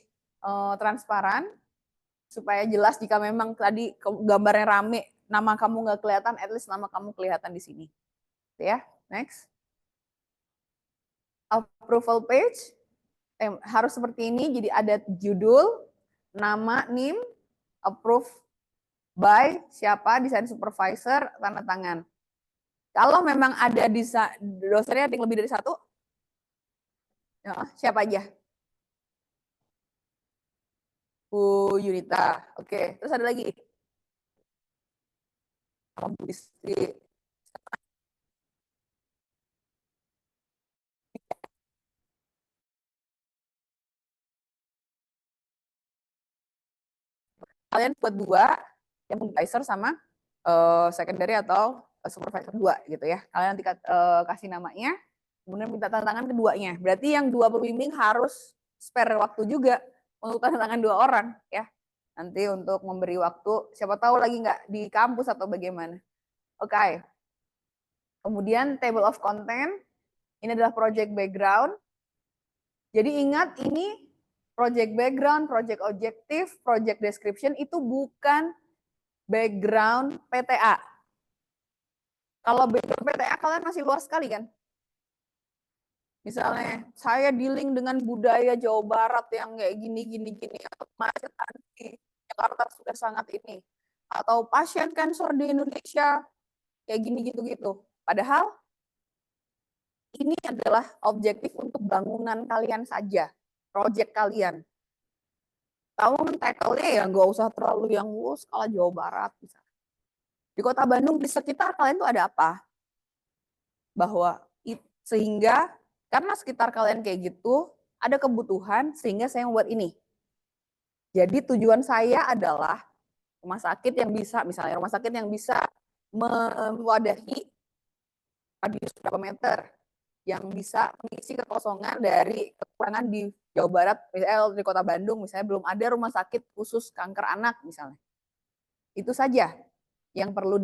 transparan supaya jelas jika memang tadi gambarnya rame, nama kamu nggak kelihatan, at least nama kamu kelihatan di sini. Ya, next. Approval page harus seperti ini, jadi ada judul, nama, name, approve by siapa, desain supervisor, tanda tangan. Kalau memang ada dosennya ada yang lebih dari satu, ya, siapa aja? Bu Yunita, oke. Terus ada lagi? Bu Istri. Kalian buat dua, yang supervisor sama secondary atau supervisor dua gitu ya. Kalian nanti kasih namanya, kemudian minta tanda tangan keduanya. Berarti yang dua pembimbing harus spare waktu juga untuk tanda tangan dua orang ya. Nanti untuk memberi waktu, siapa tahu lagi nggak di kampus atau bagaimana. Oke. Okay. Kemudian table of content, ini adalah project background. Jadi ingat ini project background, project objective, project description itu bukan background PTA. Kalau background PTA kalian masih luas sekali kan? Misalnya saya dealing dengan budaya Jawa Barat yang kayak gini, kemacetan di Jakarta sudah sangat ini. Atau pasien kanker di Indonesia kayak gini gitu. Padahal ini adalah objektif untuk bangunan kalian saja, project kalian. Tahu tackle-nya ya nggak usah terlalu yang skala Jawa Barat. Misalnya. Di kota Bandung, di sekitar kalian tuh ada apa? Bahwa sehingga karena sekitar kalian kayak gitu, ada kebutuhan sehingga saya membuat ini. Jadi tujuan saya adalah rumah sakit yang bisa, misalnya rumah sakit yang bisa mewadahi radius berapa meter, yang bisa mengisi kekosongan dari kekurangan di Jawa Barat, misalnya di kota Bandung, misalnya belum ada rumah sakit khusus kanker anak misalnya. Itu saja yang perlu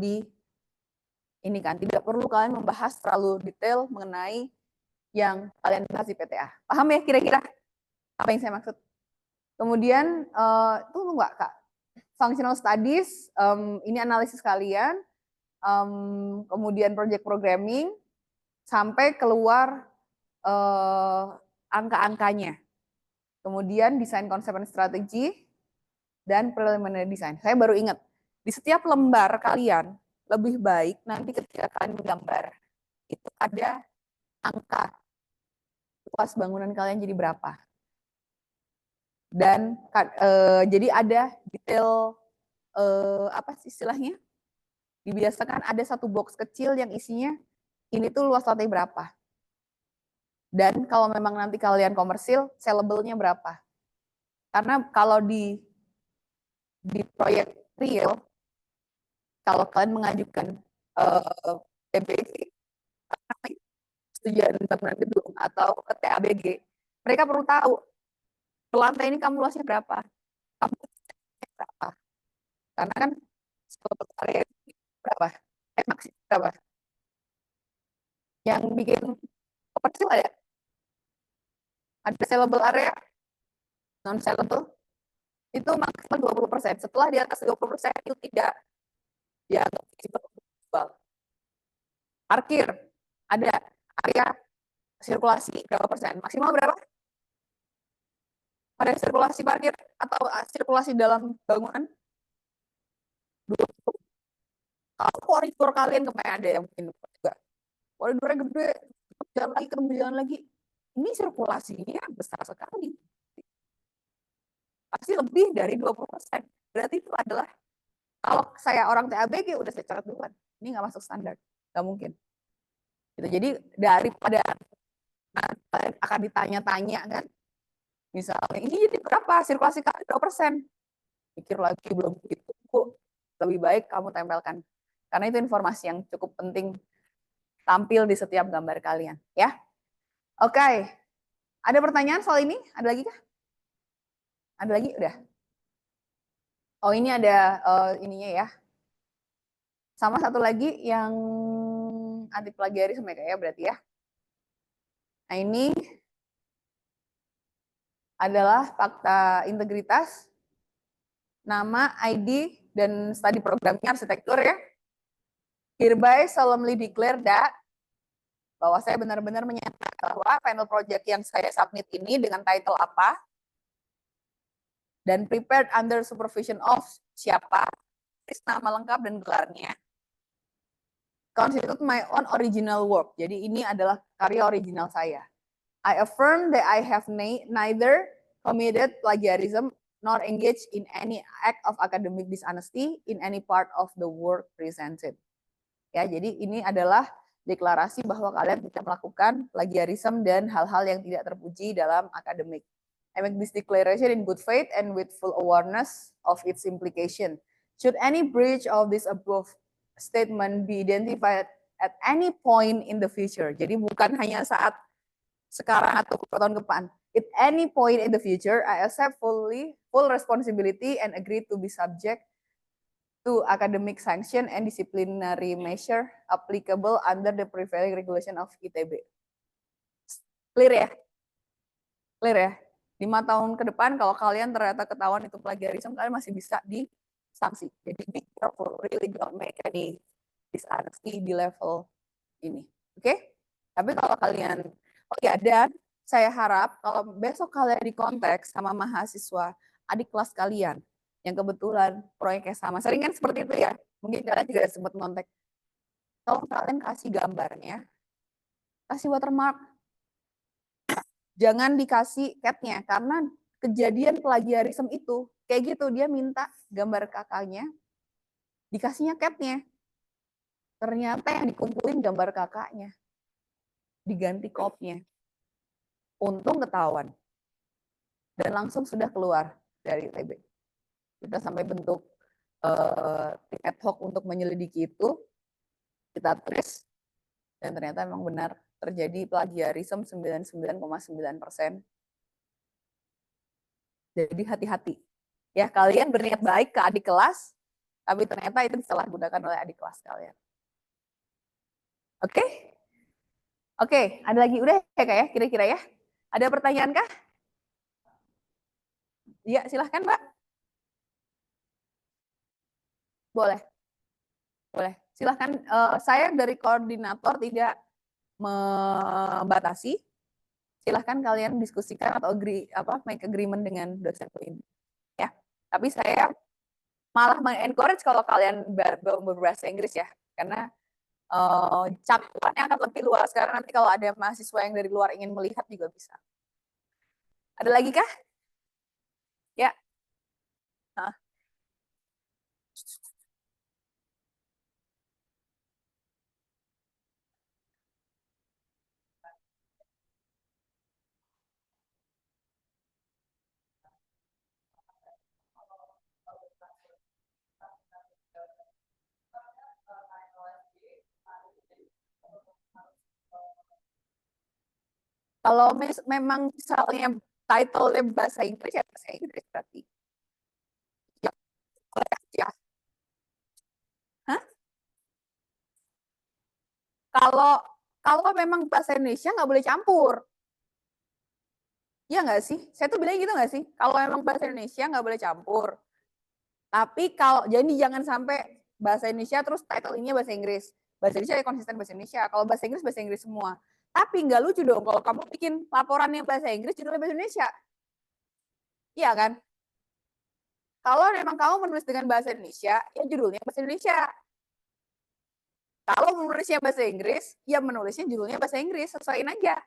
ini kan, tidak perlu kalian membahas terlalu detail mengenai yang kalian bahas di PTA. Paham ya kira-kira apa yang saya maksud? Kemudian tunggu nggak Kak? Functional studies, ini analisis kalian, kemudian project programming, sampai keluar angka-angkanya. Kemudian desain konsep dan strategi, dan preliminary design. Saya baru ingat, di setiap lembar kalian, lebih baik nanti ketika kalian menggambar, itu ada angka luas bangunan kalian jadi berapa. Dan jadi ada detail, apa sih istilahnya? Dibiasakan ada satu box kecil yang isinya, ini tuh luas lantai berapa. Dan kalau memang nanti kalian komersil, sellable-nya berapa. Karena kalau di proyek real, kalau kalian mengajukan TBC, persetujuan bangunan gedung atau ke TABG, mereka perlu tahu per lantai ini kamu luasnya berapa, kamu berapa, karena kan area berapa, maksimal berapa, yang bikin komersil ada sellable area, non sellable itu maksimal 20%. Setelah di atas 20% itu tidak dianggap jual. Parkir ada area sirkulasi berapa persen, maksimal berapa? Pada sirkulasi parkir atau sirkulasi dalam bangunan 20. Kalau koridor kalian kemarin ada yang mungkin juga koridornya gede, jalan lagi, ini sirkulasinya besar sekali, pasti lebih dari 20%. Berarti itu adalah, kalau saya orang TABG udah saya catat duluan, ini nggak masuk standar, nggak mungkin. Gitu. Jadi daripada akan ditanya-tanya kan, misalnya ini jadi berapa sirkulasi kalian berapa persen, pikir lagi belum begitu, lebih baik kamu tempelkan karena itu informasi yang cukup penting tampil di setiap gambar kalian ya. Oke, ada pertanyaan soal ini? Ada lagi kah? Ada lagi? Udah. Oh, ini ada ininya ya. Sama satu lagi yang anti plagiarisme ya berarti ya. Nah, ini adalah fakta integritas, nama, ID, dan studi programnya arsitektur ya. Hereby solemnly declare that bahwa saya benar-benar menyatakan bahwa final project yang saya submit ini dengan title apa dan prepared under supervision of siapa, nama lengkap dan gelarnya. Constitute my own original work. Jadi ini adalah karya original saya. I affirm that I have neither committed plagiarism nor engaged in any act of academic dishonesty in any part of the work presented. Ya, jadi ini adalah deklarasi bahwa kalian tidak melakukan plagiarisme dan hal-hal yang tidak terpuji dalam akademik. I make this declaration in good faith and with full awareness of its implication. Should any breach of this above statement be identified at any point in the future. Jadi bukan hanya saat sekarang atau tahun depan. At any point in the future, I accept full responsibility and agree to be subject to academic sanction and disciplinary measure applicable under the prevailing regulation of ITB. Clear ya? Clear ya? 5 tahun ke depan kalau kalian ternyata ketahuan itu plagiarisme, kalian masih bisa disanksi. Jadi be careful, really don't make any dishonesty di level ini. Oke? Tapi kalau kalian, oh ya, dan saya harap kalau besok kalian di konteks sama mahasiswa adik kelas kalian yang kebetulan proyeknya sama, sering kan seperti itu ya, mungkin kalian juga sempat kontak. Kalau kalian kasih gambarnya, kasih watermark, jangan dikasih cat-nya, karena kejadian plagiarisme itu kayak gitu, dia minta gambar kakaknya, dikasihnya cat-nya, ternyata yang dikumpulin gambar kakaknya, diganti kopnya. Untung ketahuan. Dan langsung sudah keluar dari ITB. Kita sampai bentuk tim ad hoc untuk menyelidiki itu, kita trace, dan ternyata memang benar terjadi plagiarisme 99,9%. Jadi hati-hati. Ya, kalian berniat baik ke adik kelas, tapi ternyata itu disalahgunakan oleh adik kelas kalian. Oke? Oke, ada lagi? Udah ya Kak ya, kira-kira ya? Ada pertanyaan kah? Iya, silahkan Mbak. Boleh. Boleh. Silahkan, saya dari koordinator tidak membatasi. Silahkan kalian diskusikan atau make agreement dengan dosen ini. Ya. Tapi saya malah mengencourage kalau kalian berbahasa Inggris ya. Karena cakupannya akan lebih luas. Karena nanti kalau ada mahasiswa yang dari luar ingin melihat juga bisa. Ada lagi kah? Ya. Nah. Kalau memang misalnya title-nya bahasa Inggris ya bahasa Inggris berarti. Ya. Ya. Hah? Kalau memang bahasa Indonesia nggak boleh campur. Iya nggak sih? Saya tuh bilang gitu nggak sih? Kalau memang bahasa Indonesia nggak boleh campur. Tapi kalau jadi jangan sampai bahasa Indonesia terus title ini bahasa Inggris. Bahasa Indonesia ya konsisten bahasa Indonesia. Kalau bahasa Inggris semua. Tapi nggak lucu dong kalau kamu bikin laporannya bahasa Inggris judulnya bahasa Indonesia. Iya kan? Kalau memang kamu menulis dengan bahasa Indonesia, ya judulnya bahasa Indonesia. Kalau menulisnya bahasa Inggris, ya menulisnya judulnya bahasa Inggris, sesuaiin aja.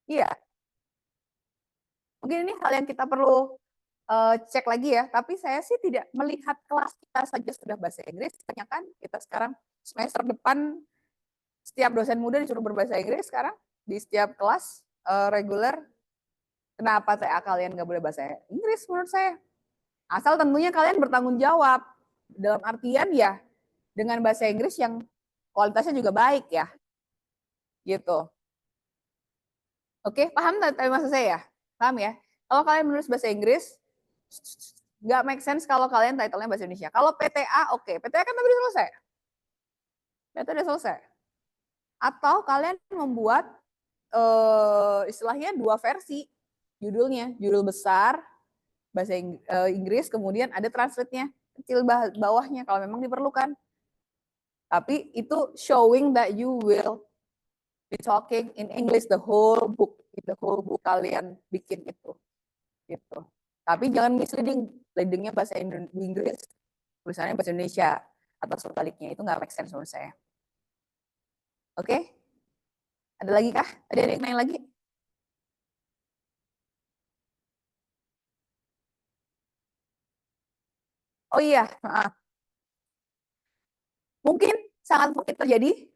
Iya. Mungkin ini hal yang kita perlu cek lagi ya. Tapi saya sih tidak melihat kelas kita saja sudah bahasa Inggris. Tanyakan kita sekarang semester depan setiap dosen muda disuruh berbahasa Inggris sekarang di setiap kelas reguler. Kenapa TA kalian nggak boleh bahasa Inggris menurut saya? Asal tentunya kalian bertanggung jawab. Dalam artian ya dengan bahasa Inggris yang kualitasnya juga baik ya. Gitu. Oke, paham tadi maksud saya ya? Paham ya? Kalau kalian menulis bahasa Inggris, nggak make sense kalau kalian title-nya bahasa Indonesia. Kalau PTA, oke. PTA kan tadi udah selesai. PTA udah selesai. Atau kalian membuat istilahnya dua versi judulnya. Judul besar, bahasa Inggris, kemudian ada translate-nya. Kecil bawahnya kalau memang diperlukan. Tapi itu showing that you will be talking in English the whole book kalian bikin itu gitu. Tapi jangan misleading, leadingnya bahasa Inggris, tulisannya bahasa Indonesia atau sebaliknya, itu nggak make sense menurut saya. Oke, ada lagi kah? Ada yang nanya lagi? Oh iya, mungkin sangat mungkin terjadi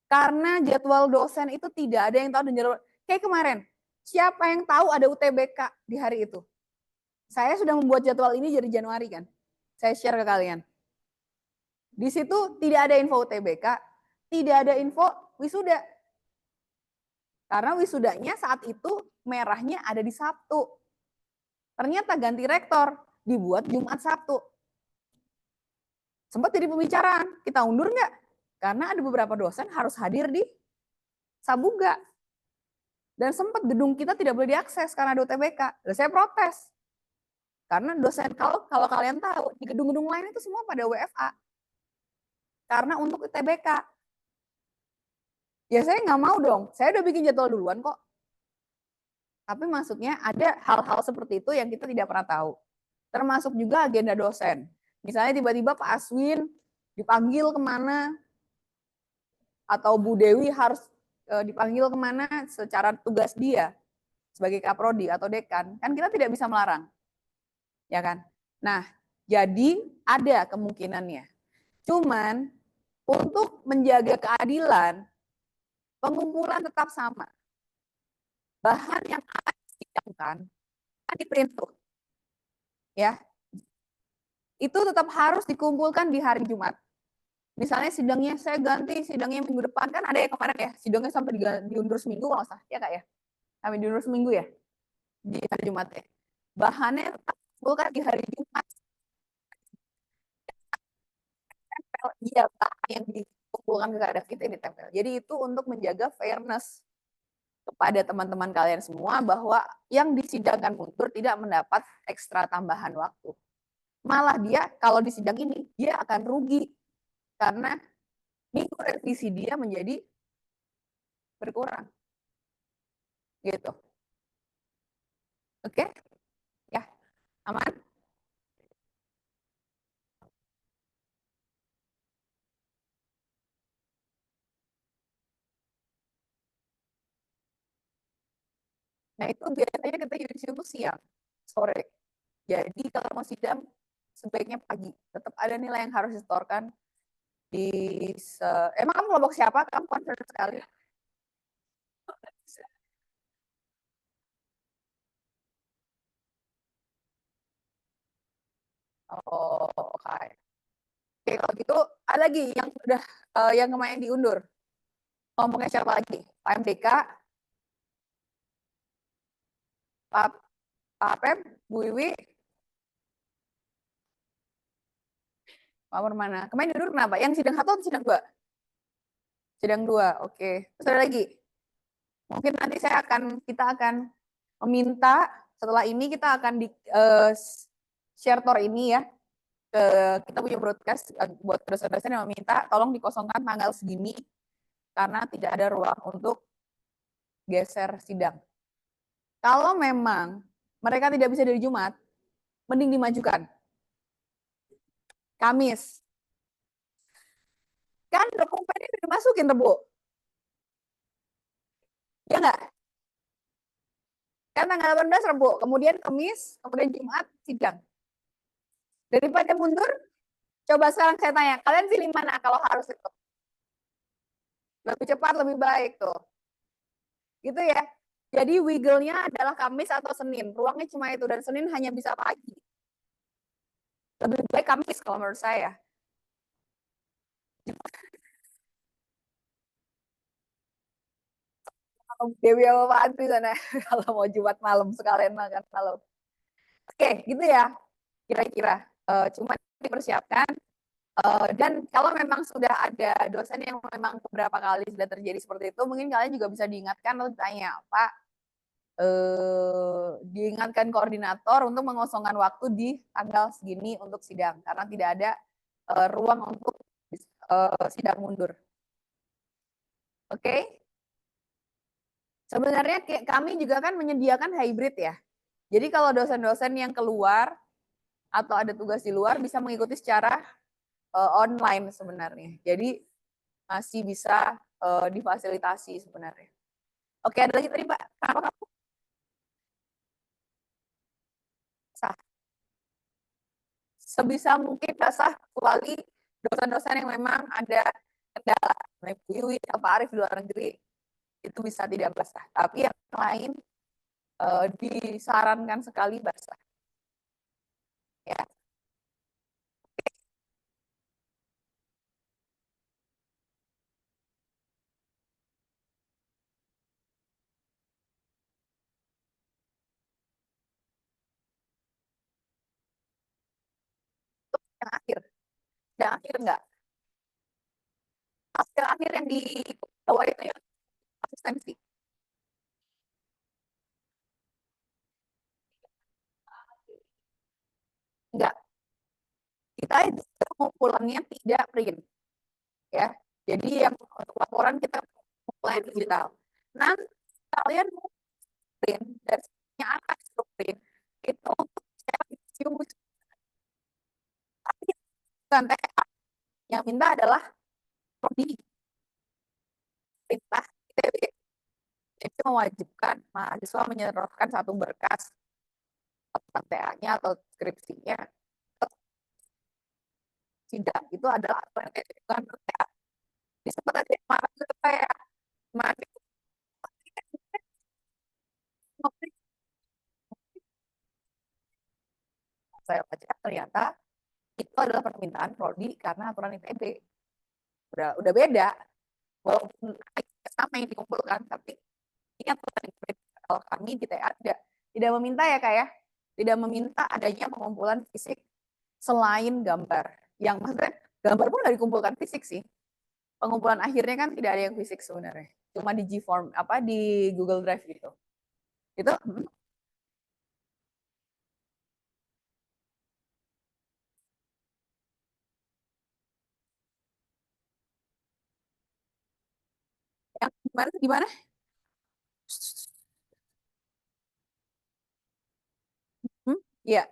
karena jadwal dosen itu tidak ada yang tahu dan jadwal. Kayak kemarin, siapa yang tahu ada UTBK di hari itu? Saya sudah membuat jadwal ini dari Januari kan. Saya share ke kalian. Di situ tidak ada info UTBK, tidak ada info wisuda. Karena wisudanya saat itu merahnya ada di Sabtu. Ternyata ganti rektor, dibuat Jumat Sabtu. Sempat jadi pembicaraan, kita undur nggak? Karena ada beberapa dosen harus hadir di Sabuga. Dan sempat gedung kita tidak boleh diakses karena ada UTBK. Dan saya protes. Karena dosen, kalau kalian tahu, di gedung-gedung lain itu semua pada WFA. Karena untuk UTBK. Ya saya nggak mau dong, saya udah bikin jadwal duluan kok. Tapi maksudnya ada hal-hal seperti itu yang kita tidak pernah tahu. Termasuk juga agenda dosen. Misalnya tiba-tiba Pak Aswin dipanggil kemana, atau Bu Dewi harus dipanggil kemana secara tugas dia sebagai kaprodi atau dekan, kan kita tidak bisa melarang, ya kan? Nah, jadi ada kemungkinannya. Cuman untuk menjaga keadilan, pengumpulan tetap sama. Bahan yang akan disidangkan kan di print tuh, ya. Itu tetap harus dikumpulkan di hari Jumat. Misalnya sidangnya saya ganti sidangnya minggu depan, kan ada yang kemarin ya sidangnya sampai diundur seminggu kalau sah ya kak ya, sampai diundur seminggu ya di hari Jumat ya. Bahannya tetap dikumpulkan di hari Jumat. Tempel iya bahan yang dikumpulkan ke kadaf kita ditempel. Jadi itu untuk menjaga fairness kepada teman-teman kalian semua bahwa yang disidangkan mundur tidak mendapat ekstra tambahan waktu. Malah dia kalau di sidang ini dia akan rugi karena minggu revisi dia menjadi berkurang. Gitu. Oke? Ya, aman? Nah, itu biasanya kita judicial itu siang, sore. Jadi kalau mau sidang sebaiknya pagi. Tetap ada nilai yang harus disetorkan di emang kamu kelompok siapa? Kamu concern sekali. Oh, oke. Okay. Oke, kalau gitu ada lagi yang udah yang kemarin diundur. Kelompoknya siapa lagi? Pak MDK, Pak Pep, Bu Iwi, Pak Permana. Kemarin diundur kenapa? Yang sidang satu atau sidang dua? Sidang dua, oke. Terus ada lagi? Mungkin nanti kita akan meminta setelah ini kita akan di share tor ini ya ke kita punya broadcast buat dosen-dosen yang meminta tolong dikosongkan tanggal segini karena tidak ada ruang untuk geser sidang. Kalau memang mereka tidak bisa dari Jumat, mending dimajukan Kamis. Kan dokumen ini dimasukin Rebo. Ya enggak? Kan tanggal 18 Rebo, kemudian Kamis, kemudian Jumat sidang. Daripada mundur, coba sekarang saya tanya, kalian pilih mana kalau harus itu? Lebih cepat, lebih baik tuh. Gitu ya. Jadi wiggle-nya adalah Kamis atau Senin. Ruangnya cuma itu, dan Senin hanya bisa pagi. Lebih baik Kamis kalau menurut saya. Dewi apa apaan di sana kalau mau Jumat malam sekalian makan malam. Oke, gitu ya kira-kira. Cuma dipersiapkan. Dan kalau memang sudah ada dosen yang memang beberapa kali sudah terjadi seperti itu, mungkin kalian juga bisa diingatkan atau ditanya, Pak, diingatkan koordinator untuk mengosongkan waktu di tanggal segini untuk sidang, karena tidak ada ruang untuk sidang mundur. Oke? Sebenarnya kami juga kan menyediakan hybrid ya. Jadi kalau dosen-dosen yang keluar atau ada tugas di luar bisa mengikuti secara online sebenarnya. Jadi masih bisa difasilitasi sebenarnya. Oke, ada lagi tadi Pak. Kenapa kamu sah? Sebisa mungkin basah kecuali dosen-dosen yang memang ada kendala. Bu Yui, Pak Arif di luar negeri itu bisa tidak basah. Tapi yang lain disarankan sekali basah. Ya. Yang akhir. Yang akhir enggak. Yang akhir yang di bawah itu ya asistensi. Enggak. Kita itu pengumpulannya tidak print. Ya. Jadi yang untuk laporan kita mulai digital. Nanti kalian print dan yang akan print itu tapi bukan TK. Yang minta adalah prodi perintah ITB. Jadi mewajibkan mahasiswa menyerahkan satu berkas TA-nya atau skripsinya ke sidang. Itu adalah aturan bukan TA. Di sempat ada yang marah ke saya. Saya baca ternyata itu adalah permintaan prodi karena aturan ITB. Udah beda. Walaupun sama yang dikumpulkan, tapi ini aturan ITB. Kalau kami di TA tidak meminta ya Kak ya. Tidak meminta adanya pengumpulan fisik selain gambar. Yang maksudnya gambar pun udah dikumpulkan fisik sih. Pengumpulan akhirnya kan tidak ada yang fisik sebenarnya. Cuma di Gform apa di Google Drive gitu. Itu yang gimana gimana? Hmm? Iya,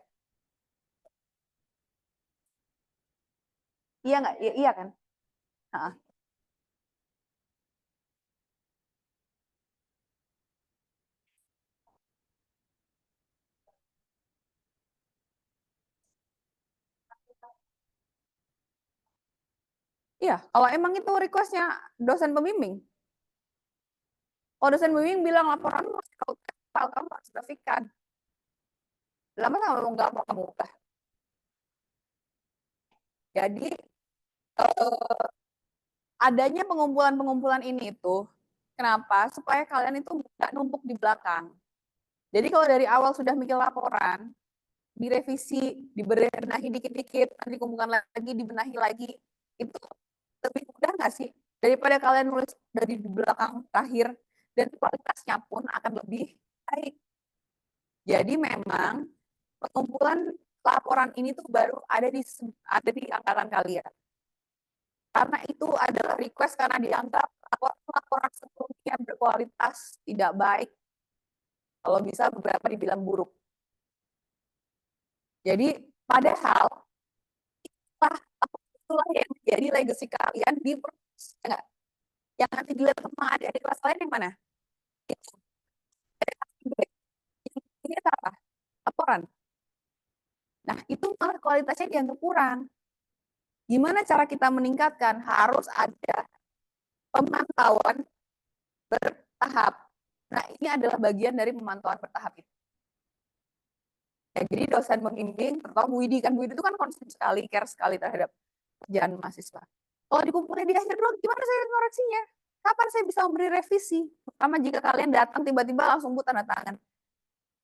iya nggak? Iya, iya kan? Heeh. Iya, kalau emang itu requestnya dosen pembimbing. Kalau dosen pembimbing bilang laporan kalau kamu harus grafikan. Lama sama nggak mau kamu ubah. Jadi adanya pengumpulan-pengumpulan ini itu kenapa? Supaya kalian itu nggak numpuk di belakang. Jadi kalau dari awal sudah mikir laporan, direvisi, dibenahi dikit-dikit, nanti dikumpulkan lagi, dibenahi lagi, itu lebih mudah nggak sih? Daripada kalian nulis dari belakang terakhir, dan kualitasnya pun akan lebih baik. Jadi memang pengumpulan laporan ini tuh baru ada di angkatan kalian. Karena itu adalah request karena dianggap laporan sebelumnya berkualitas tidak baik. Kalau bisa beberapa dibilang buruk. Jadi padahal itulah yang menjadi legacy kalian di enggak, yang nanti dilihat sama ada di kelas lain yang mana? Ini apa? Laporan. Nah, itu malah kualitasnya dianggap kurang. Gimana cara kita meningkatkan? Harus ada pemantauan bertahap. Nah, ini adalah bagian dari pemantauan bertahap itu. Ya, jadi dosen pembimbing, terutama Bu Widi, kan Bu Widi itu kan concern sekali, care sekali terhadap kerjaan mahasiswa. Kalau dikumpulin di akhir doang, gimana saya ngoreksinya? Kapan saya bisa memberi revisi? Sama jika kalian datang tiba-tiba langsung tanda tangan.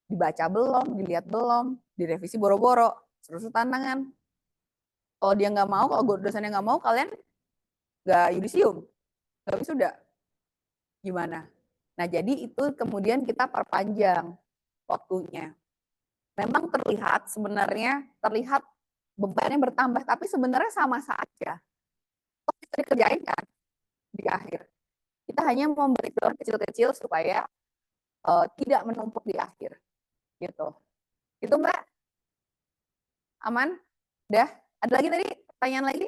Dibaca belum, dilihat belum, direvisi boro-boro, terus tanda tangan. Kalau dia nggak mau, kalau dosennya nggak mau, kalian nggak yudisium, nggak wisuda. Gimana? Nah, jadi itu kemudian kita perpanjang waktunya. Memang sebenarnya terlihat bebannya bertambah, tapi sebenarnya sama saja. Bisa dikerjain kan di akhir. Kita hanya memberi doang kecil-kecil supaya tidak menumpuk di akhir. Gitu. Itu Mbak? Aman? Udah? Ada lagi tadi? Pertanyaan lagi?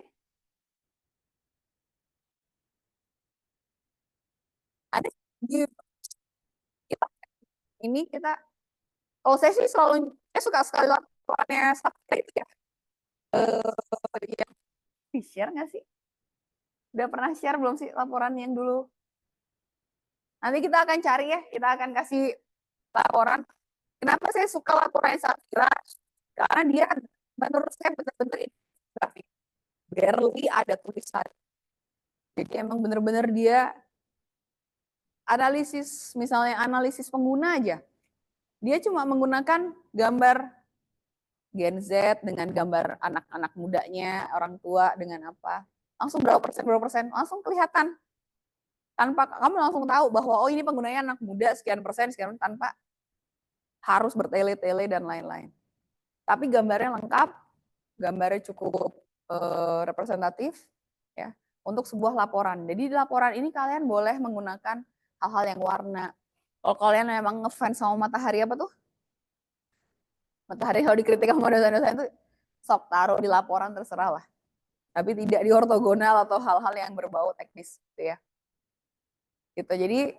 Ada? Kita, ini kita, oh saya sih selalu, saya suka sekali laporannya Sabtu itu ya. Ya. Di-share nggak sih? Udah pernah share belum sih laporan yang dulu? Nanti kita akan cari ya, kita akan kasih laporan. Kenapa saya suka laporan Sapira? Karena dia menurut saya benar-benar grafik. Barely ada tulisan. Jadi emang benar-benar dia analisis, misalnya analisis pengguna aja. Dia cuma menggunakan gambar Gen Z dengan gambar anak-anak mudanya, orang tua dengan apa. Langsung berapa persen, langsung kelihatan. Tanpa kamu langsung tahu bahwa oh ini penggunanya anak muda sekian persen, tanpa harus bertele-tele dan lain-lain. Tapi gambarnya lengkap, gambarnya cukup representatif ya untuk sebuah laporan. Jadi di laporan ini kalian boleh menggunakan hal-hal yang warna. Kalau kalian memang ngefans sama matahari apa tuh? Matahari kalau dikritik sama dosen-dosen itu sok taruh di laporan terserah lah. Tapi tidak di ortogonal atau hal-hal yang berbau teknis gitu ya. Gitu. Jadi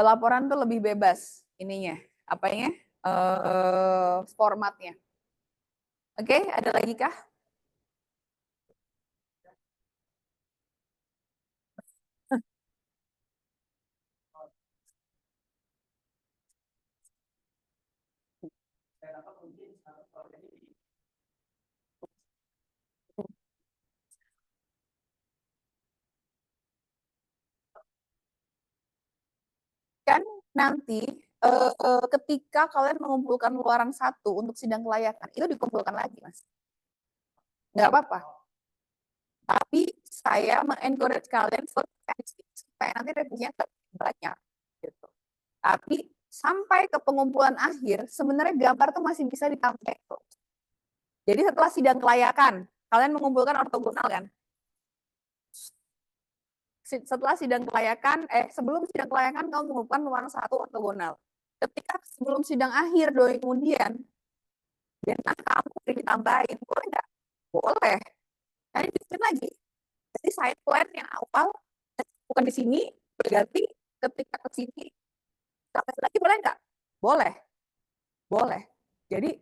laporan tuh lebih bebas ininya, apanya? Formatnya. Oke, ada lagi kah? Kan nanti ketika kalian mengumpulkan luaran satu untuk sidang kelayakan, itu dikumpulkan lagi, Mas. Nggak apa-apa. Tapi saya mengencourage kalian supaya nanti revisinya banyak. Gitu. Tapi sampai ke pengumpulan akhir, sebenarnya gambar tuh masih bisa ditambah. Jadi setelah sidang kelayakan, kalian mengumpulkan ortogonal kan? Setelah sidang kelayakan, sebelum sidang kelayakan kamu mengumpulkan luaran satu ortogonal. Ketika sebelum sidang akhir, 2 hari kemudian, dan kamu ditambahin, boleh nggak? Boleh. Nanti bikin lagi. Jadi side plan yang awal, bukan di sini, berganti ketika ke sini. Tambah lagi boleh nggak? Boleh. Boleh. Jadi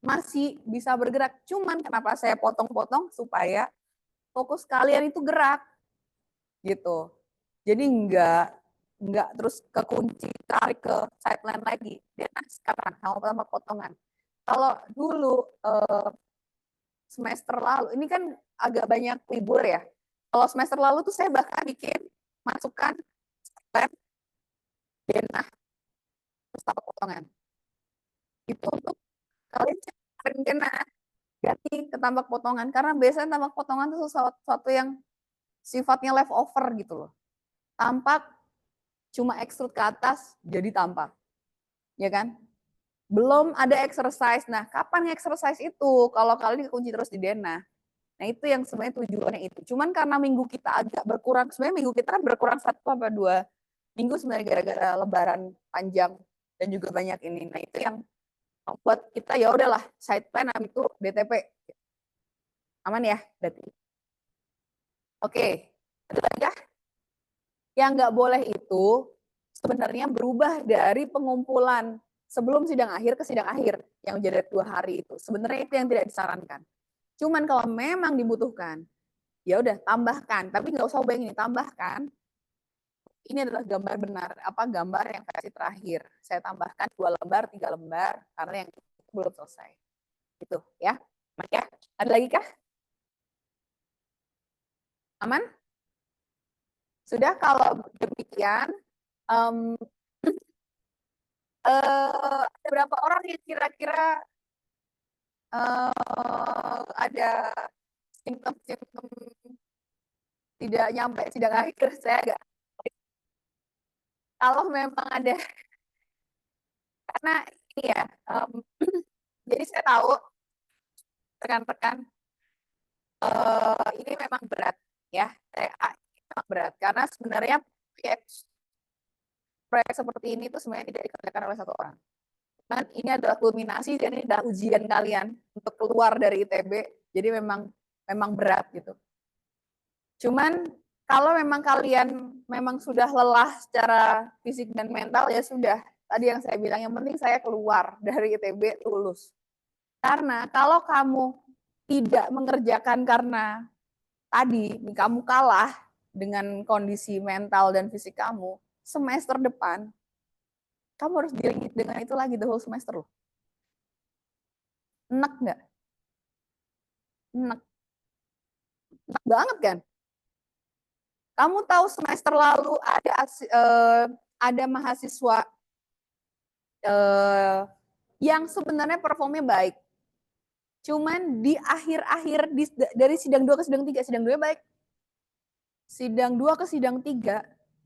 masih bisa bergerak. Cuman kenapa saya potong-potong supaya fokus kalian itu gerak gitu. Jadi enggak terus kekunci tarik ke sideline lagi. Dan sekarang sama potongan. Kalau dulu semester lalu, ini kan agak banyak libur ya. Kalau semester lalu tuh saya bahkan bikin masukkan lab denah terus tapak potongan. Itu untuk kalian cari denah ganti ke tambak potongan karena biasanya tambak potongan itu sesuatu yang sifatnya leftover gitu loh. Tampak cuma extrude ke atas jadi tampak. Ya kan? Belum ada exercise. Nah, kapan exercise itu? Kalau kalian dikunci terus di denah. Nah, itu yang sebenarnya tujuannya itu. Cuman karena minggu kita agak berkurang, sebenarnya minggu kita kan berkurang 1 apa 2 minggu sebenarnya gara-gara lebaran panjang dan juga banyak ini. Nah, itu yang membuat kita ya udahlah side plan habis itu DTP. Aman ya berarti. Oke. Ada lagi ya? Yang nggak boleh itu sebenarnya berubah dari pengumpulan sebelum sidang akhir ke sidang akhir yang menjadi 2 hari itu. Sebenarnya itu yang tidak disarankan. Cuman kalau memang dibutuhkan, ya udah tambahkan. Tapi nggak usah ubah ini, tambahkan. Ini adalah gambar benar, apa gambar yang versi terakhir. Saya tambahkan 2 lembar, 3 lembar karena yang belum selesai. Itu ya. Ya. Ada lagi kah? Aman? Sudah kalau demikian Um, ada berapa orang yang kira-kira ada simptom-simptom tidak nyampe sidang akhir? Saya agak, kalau memang ada, karena ini ya, jadi saya tahu rekan-rekan ini memang berat ya, memang berat karena sebenarnya proyek seperti ini tuh sebenarnya tidak dikerjakan oleh satu orang. Dan ini adalah kulminasi dan ini adalah ujian kalian untuk keluar dari ITB. Jadi memang berat gitu. Cuman kalau memang kalian memang sudah lelah secara fisik dan mental, ya sudah. Tadi yang saya bilang, yang penting saya keluar dari ITB lulus. Karena kalau kamu tidak mengerjakan karena tadi kamu kalah dengan kondisi mental dan fisik kamu, semester depan kamu harus dealing dengan itu lagi the whole semester loh. Enak nggak? Enak. Enak banget kan? Kamu tahu semester lalu ada mahasiswa yang sebenarnya performnya baik. Cuman di akhir-akhir dari sidang 2 ke sidang 3, sidang 2 baik. Sidang 2 ke sidang 3,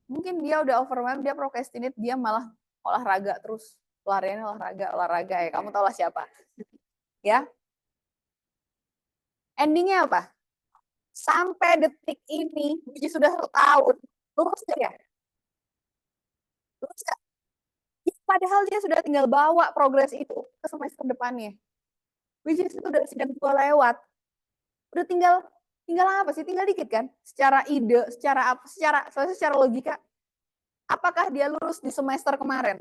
mungkin dia udah overwhelmed, dia procrastinate, dia malah olahraga terus. Lariannya olahraga ya. Kamu tahu lah siapa. Ya. Endingnya apa? Sampai detik ini, sudah 1 tahun, lulus ya? Lulus ya? Padahal dia sudah tinggal bawa progres itu ke semester depannya. Which is itu udah sidang 2 lewat. Udah tinggal apa sih? Tinggal dikit kan? Secara ide, secara apa? Secara logika. Apakah dia lulus di semester kemarin?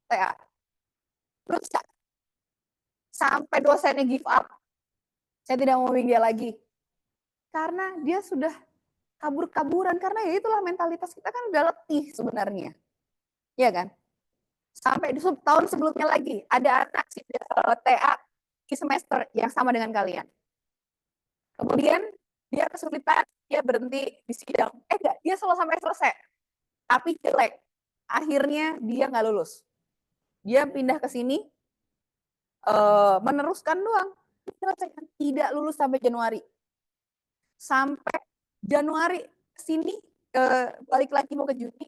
TA. Lulus ya? Sampai dosennya give up. Saya tidak mau bimbing dia lagi. Karena dia sudah kabur-kaburan. Karena ya itulah mentalitas kita kan udah letih sebenarnya. Iya kan? Sampai di tahun sebelumnya lagi ada anak TA di semester yang sama dengan kalian. Kemudian dia kesulitan, dia berhenti di sidang. Enggak, dia sampai selesai. Tapi jelek. Akhirnya dia nggak lulus. Dia pindah ke sini, meneruskan doang. Tidak lulus sampai Januari. Sampai Januari sini, balik lagi mau ke Juni,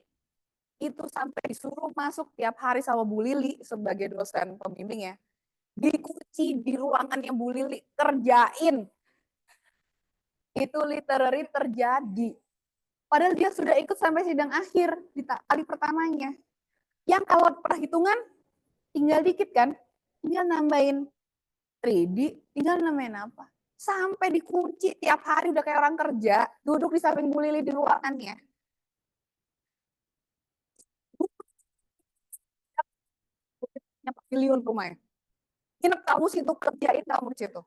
itu sampai disuruh masuk tiap hari sama Bu Lili sebagai dosen pembimbing ya. Dikunci di ruangannya Bu Lili, kerjain. Itu literally terjadi. Padahal dia sudah ikut sampai sidang akhir di kali pertamanya. Yang kalau perhitungan tinggal dikit kan, tinggal nambahin 3D, tinggal nambahin apa. Sampai dikunci tiap hari udah kayak orang kerja, duduk di samping Bu Lili di ruangannya. Pavilion rumahnya. Nginep kamu situ, kerjain kamu di situ.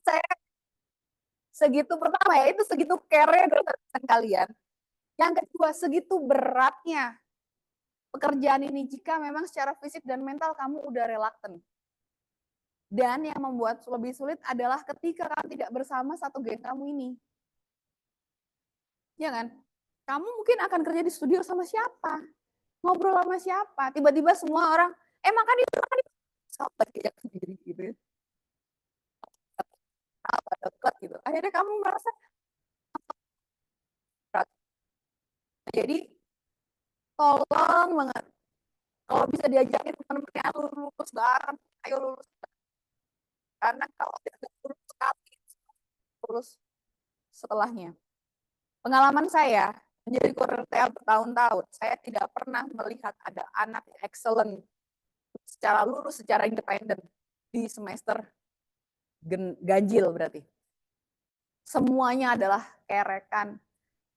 Saya segitu pertama ya, itu segitu care dengan kalian. Yang kedua, segitu beratnya pekerjaan ini jika memang secara fisik dan mental kamu udah reluctant. Dan yang membuat lebih sulit adalah ketika kamu tidak bersama satu geng kamu ini. Ya kan? Kamu mungkin akan kerja di studio sama siapa? Ngobrol sama siapa? Tiba-tiba semua orang, makan itu. Sahabat kayak sendiri gitu. Apa dekat gitu. Akhirnya kamu merasa berat. Jadi tolong banget, kalau bisa diajakin teman-teman lulus bareng, ayo lulus. Karena kalau tidak lulus sekali, lulus setelahnya. Pengalaman saya menjadi guru TA bertahun-tahun, saya tidak pernah melihat ada anak excellent secara lulus, secara independen di semester ganjil berarti. Semuanya adalah kerekan.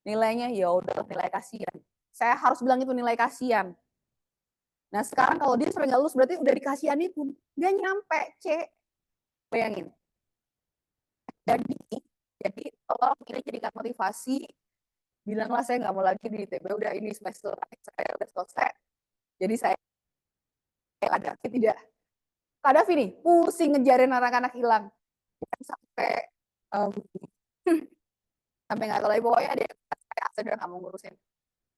Nilainya ya udah nilai kasihan. Saya harus bilang itu nilai kasihan. Nah sekarang kalau dia sampai nggak lulus berarti udah dikasihani pun nggak nyampe C. Bayangin. Jadi tolong ini jadikan motivasi. Bilanglah saya nggak mau lagi di ITB, udah ini semester saya udah selesai. Jadi saya ada tidak. Kadafi nih pusing ngejarin anak-anak hilang sampai sampai nggak tahu lagi pokoknya dia saya udah nggak mau ngurusin.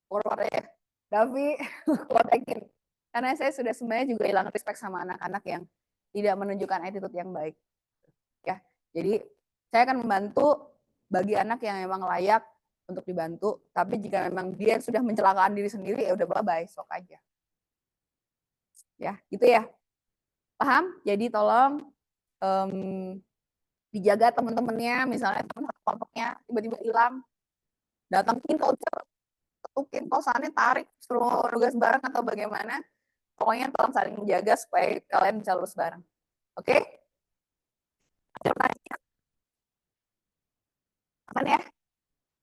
Keluar ya, Davi, kontekin. Karena saya sudah sebenarnya juga hilang respect sama anak-anak yang tidak menunjukkan attitude yang baik. Ya, jadi saya akan membantu bagi anak yang memang layak untuk dibantu. Tapi jika memang dia sudah mencelakaan diri sendiri, ya udah bye-bye, sok aja. Ya, gitu ya. Paham? Jadi tolong dijaga teman-temannya, misalnya teman kelompoknya tiba-tiba hilang, datangin voucher, ketukin kosannya, tarik, suruh tugas bareng atau bagaimana. Pokoknya tolong saling menjaga supaya kalian bisa lulus bareng. Oke? Aman ya?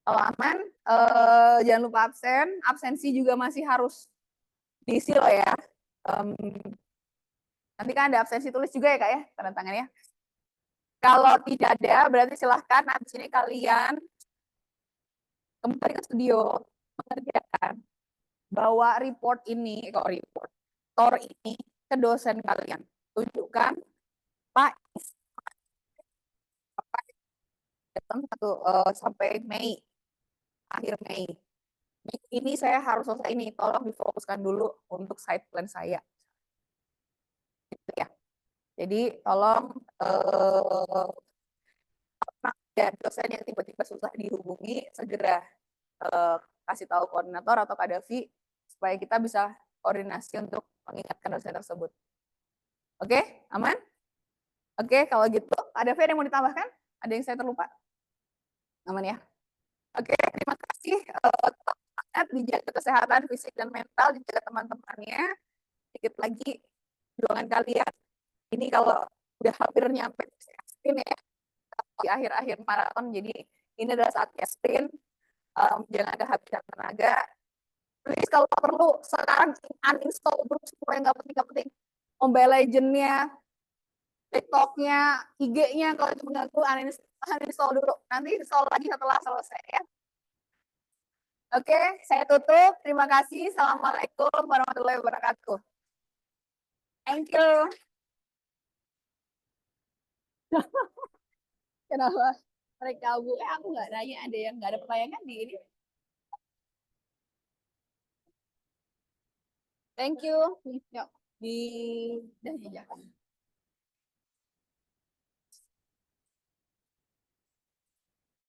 Kalau aman, jangan lupa absen. Absensi juga masih harus diisi loh ya. Nanti kan ada absensi tulis juga ya Kak ya, tanda tangan ya. Kalau tidak ada, berarti silahkan habis ini kalian kembali ke studio, mengerjakan, bawa report ini, tor ini ke dosen kalian. Tunjukkan, Pak, datang sampai Mei, akhir Mei. Ini saya harus selesai ini, tolong difokuskan dulu untuk side plan saya. Gitu ya. Jadi tolong ya, dosen yang tiba-tiba susah dihubungi, segera kasih tahu koordinator atau Kak Davi supaya kita bisa koordinasi untuk mengingatkan dosen tersebut. Oke, aman? Oke, kalau gitu, ada Davi ada yang mau ditambahkan? Ada yang saya terlupa? Aman ya? Oke, terima kasih. Dijaga kesehatan fisik dan mental, dijaga teman-temannya. Sedikit lagi perjuangan kalian. Ini kalau udah hampir nyampe sprint ya, di akhir-akhir maraton, jadi ini adalah saatnya sprint. Jangan ada habisan tenaga. Please kalau perlu sekarang uninstall grup semua yang nggak penting-penting. Mobile Legend-nya, TikTok-nya, IG-nya kalau itu mengganggu uninstall dulu. Nanti install lagi setelah selesai ya. Oke, saya tutup. Terima kasih. Assalamualaikum warahmatullahi wabarakatuh. Thank you. Kenapa mereka bu? Aku nggak nanya, ada yang nggak ada pertanyaan di ini. Thank you. Yuk, di dan